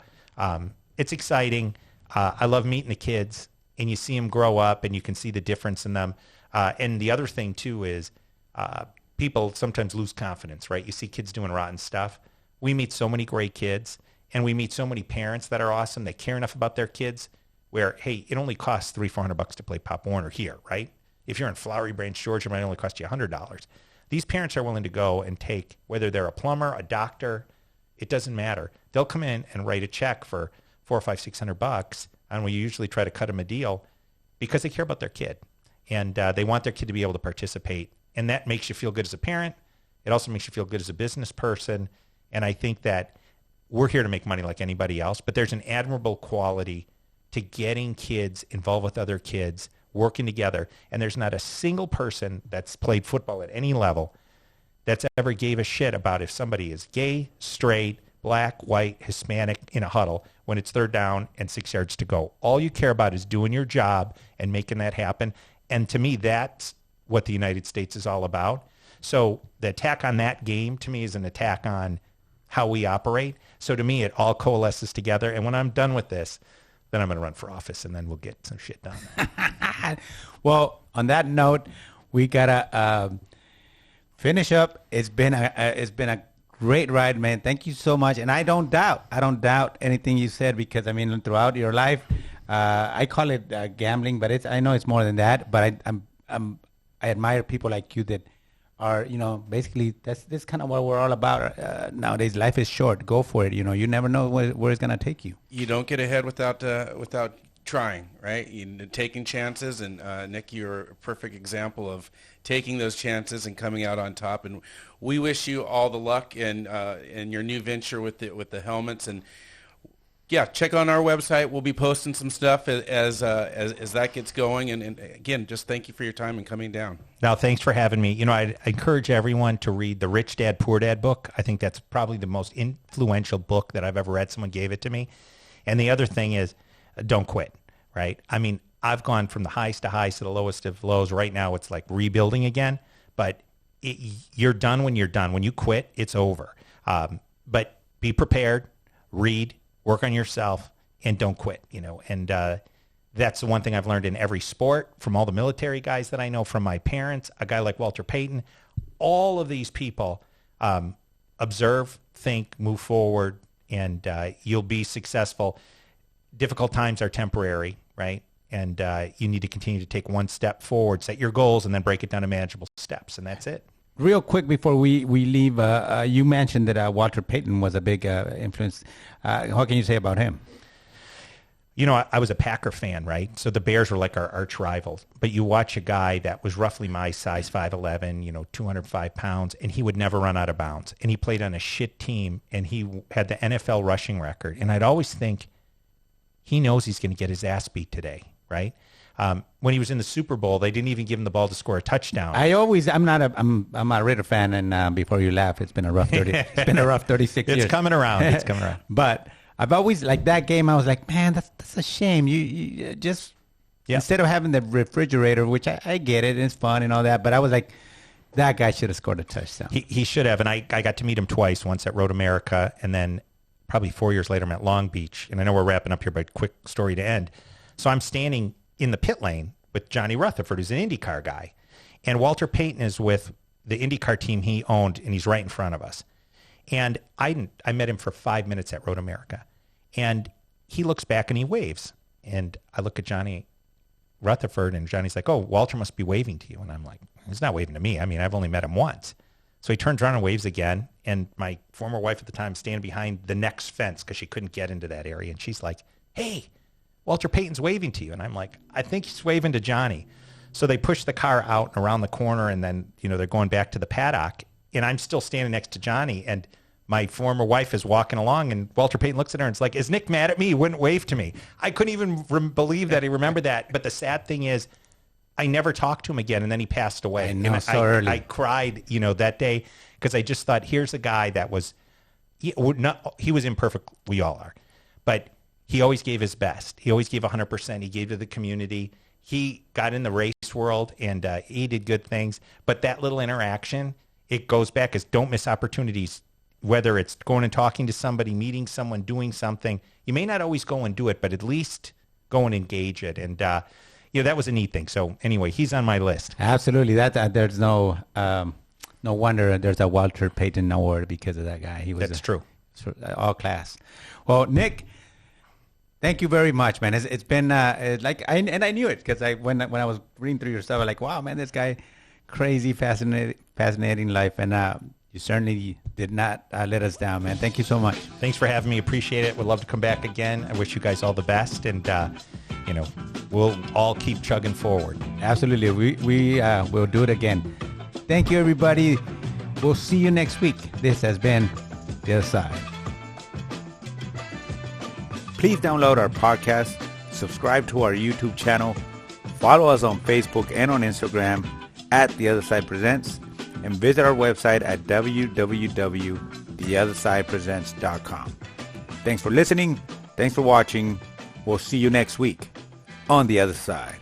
it's exciting. I love meeting the kids, and you see them grow up, and you can see the difference in them. And the other thing, too, is people sometimes lose confidence, right? You see kids doing rotten stuff. We meet so many great kids, and we meet so many parents that are awesome. They care enough about their kids where, hey, it only costs $300-400 to play Pop Warner here, right? If you're in Flowery Branch, Georgia, it might only cost you $100. These parents are willing to go and take, whether they're a plumber, a doctor, it doesn't matter. They'll come in and write a check for $400, $500, $600, and we usually try to cut them a deal because they care about their kid. And they want their kid to be able to participate. And that makes you feel good as a parent. It also makes you feel good as a business person. And I think that we're here to make money like anybody else, but there's an admirable quality to getting kids involved with other kids, working together. And there's not a single person that's played football at any level that's ever gave a shit about if somebody is gay, straight, black, white, Hispanic in a huddle when it's third down and 6 yards to go. All you care about is doing your job and making that happen. And to me, that's what the United States is all about. So the attack on that game, to me, is an attack on how we operate. So to me, it all coalesces together. And when I'm done with this, then I'm going to run for office, and then we'll get some shit done. Well, on that note, we got to finish up. It's been a great ride, man. Thank you so much. And I don't doubt anything you said, because I mean, throughout your life, I call it gambling, but I know it's more than that. But I admire people like you that are, basically that's kind of what we're all about nowadays. Life is short. Go for it. You never know where it's gonna take you. You don't get ahead without trying, right? Taking chances, and Nick, you're a perfect example of taking those chances and coming out on top. And we wish you all the luck in your new venture with the helmets. And yeah, check on our website. We'll be posting some stuff as that gets going. And again, just thank you for your time and coming down. Now, thanks for having me. I encourage everyone to read the Rich Dad, Poor Dad book. I think that's probably the most influential book that I've ever read. Someone gave it to me. And the other thing is, don't quit, right? I mean, I've gone from the highest to highs to the lowest of lows. Right now, it's like rebuilding again. But you're done when you're done. When you quit, it's over. But be prepared, read, work on yourself, and don't quit, And that's the one thing I've learned in every sport, from all the military guys that I know, from my parents, a guy like Walter Payton. All of these people observe, think, move forward, and you'll be successful. Difficult times are temporary, right? And you need to continue to take one step forward, set your goals, and then break it down to manageable steps, and that's it. Real quick before we leave, you mentioned that Walter Payton was a big influence. What can you say about him? I was a Packer fan, right? So the Bears were like our arch rivals. But you watch a guy that was roughly my size, 5'11", 205 pounds, and he would never run out of bounds. And he played on a shit team, and he had the NFL rushing record. And I'd always think, he knows he's going to get his ass beat today, right? When he was in the Super Bowl, they didn't even give him the ball to score a touchdown. I'm a Ritter fan, and before you laugh, it's been a rough 36 years. It's coming around. But I've always, like, that game, I was like, man, that's a shame. You just, instead of having the refrigerator, which I get it, and it's fun and all that, but I was like, that guy should have scored a touchdown. He should have, and I got to meet him twice, once at Road America, and then probably 4 years later, I'm at Long Beach. And I know we're wrapping up here, but quick story to end. So I'm standing in the pit lane with Johnny Rutherford, who's an IndyCar guy. And Walter Payton is with the IndyCar team he owned, and he's right in front of us. And I met him for 5 minutes at Road America. And he looks back and he waves. And I look at Johnny Rutherford, and Johnny's like, oh, Walter must be waving to you. And I'm like, he's not waving to me. I mean, I've only met him once. So he turns around and waves again. And my former wife at the time standing behind the next fence because she couldn't get into that area. And she's like, hey, Walter Payton's waving to you. And I'm like, I think he's waving to Johnny. So they push the car out and around the corner, and then, they're going back to the paddock. And I'm still standing next to Johnny, and my former wife is walking along, and Walter Payton looks at her and it's like, is Nick mad at me? He wouldn't wave to me. I couldn't even believe that he remembered that. But the sad thing is, I never talked to him again, and then he passed away. I know, so early. I cried, that day, because I just thought, here's a guy that was, he was imperfect. We all are. But he always gave his best. He always gave 100%. He gave to the community. He got in the race world, and he did good things. But that little interaction, it goes back as don't miss opportunities, whether it's going and talking to somebody, meeting someone, doing something. You may not always go and do it, but at least go and engage it. And, that was a neat thing. So anyway, he's on my list. Absolutely. There's no wonder there's a Walter Payton award because of that guy. That's true. All class. Well, Nick, thank you very much, man. It's been I knew it because when I was reading through your stuff, I was like, wow, man, this guy, crazy, fascinating life, and you certainly did not let us down, man. Thank you so much. Thanks for having me. Appreciate it. Would love to come back again. I wish you guys all the best, and we'll all keep chugging forward. Absolutely. We will do it again. Thank you, everybody. We'll see you next week. This has been The Other Side. Please download our podcast, subscribe to our YouTube channel, Follow us on Facebook and on Instagram at The Other Side Presents, and visit our website at www.theothersidepresents.com. Thanks for listening. Thanks for watching. We'll see you next week on The Other Side.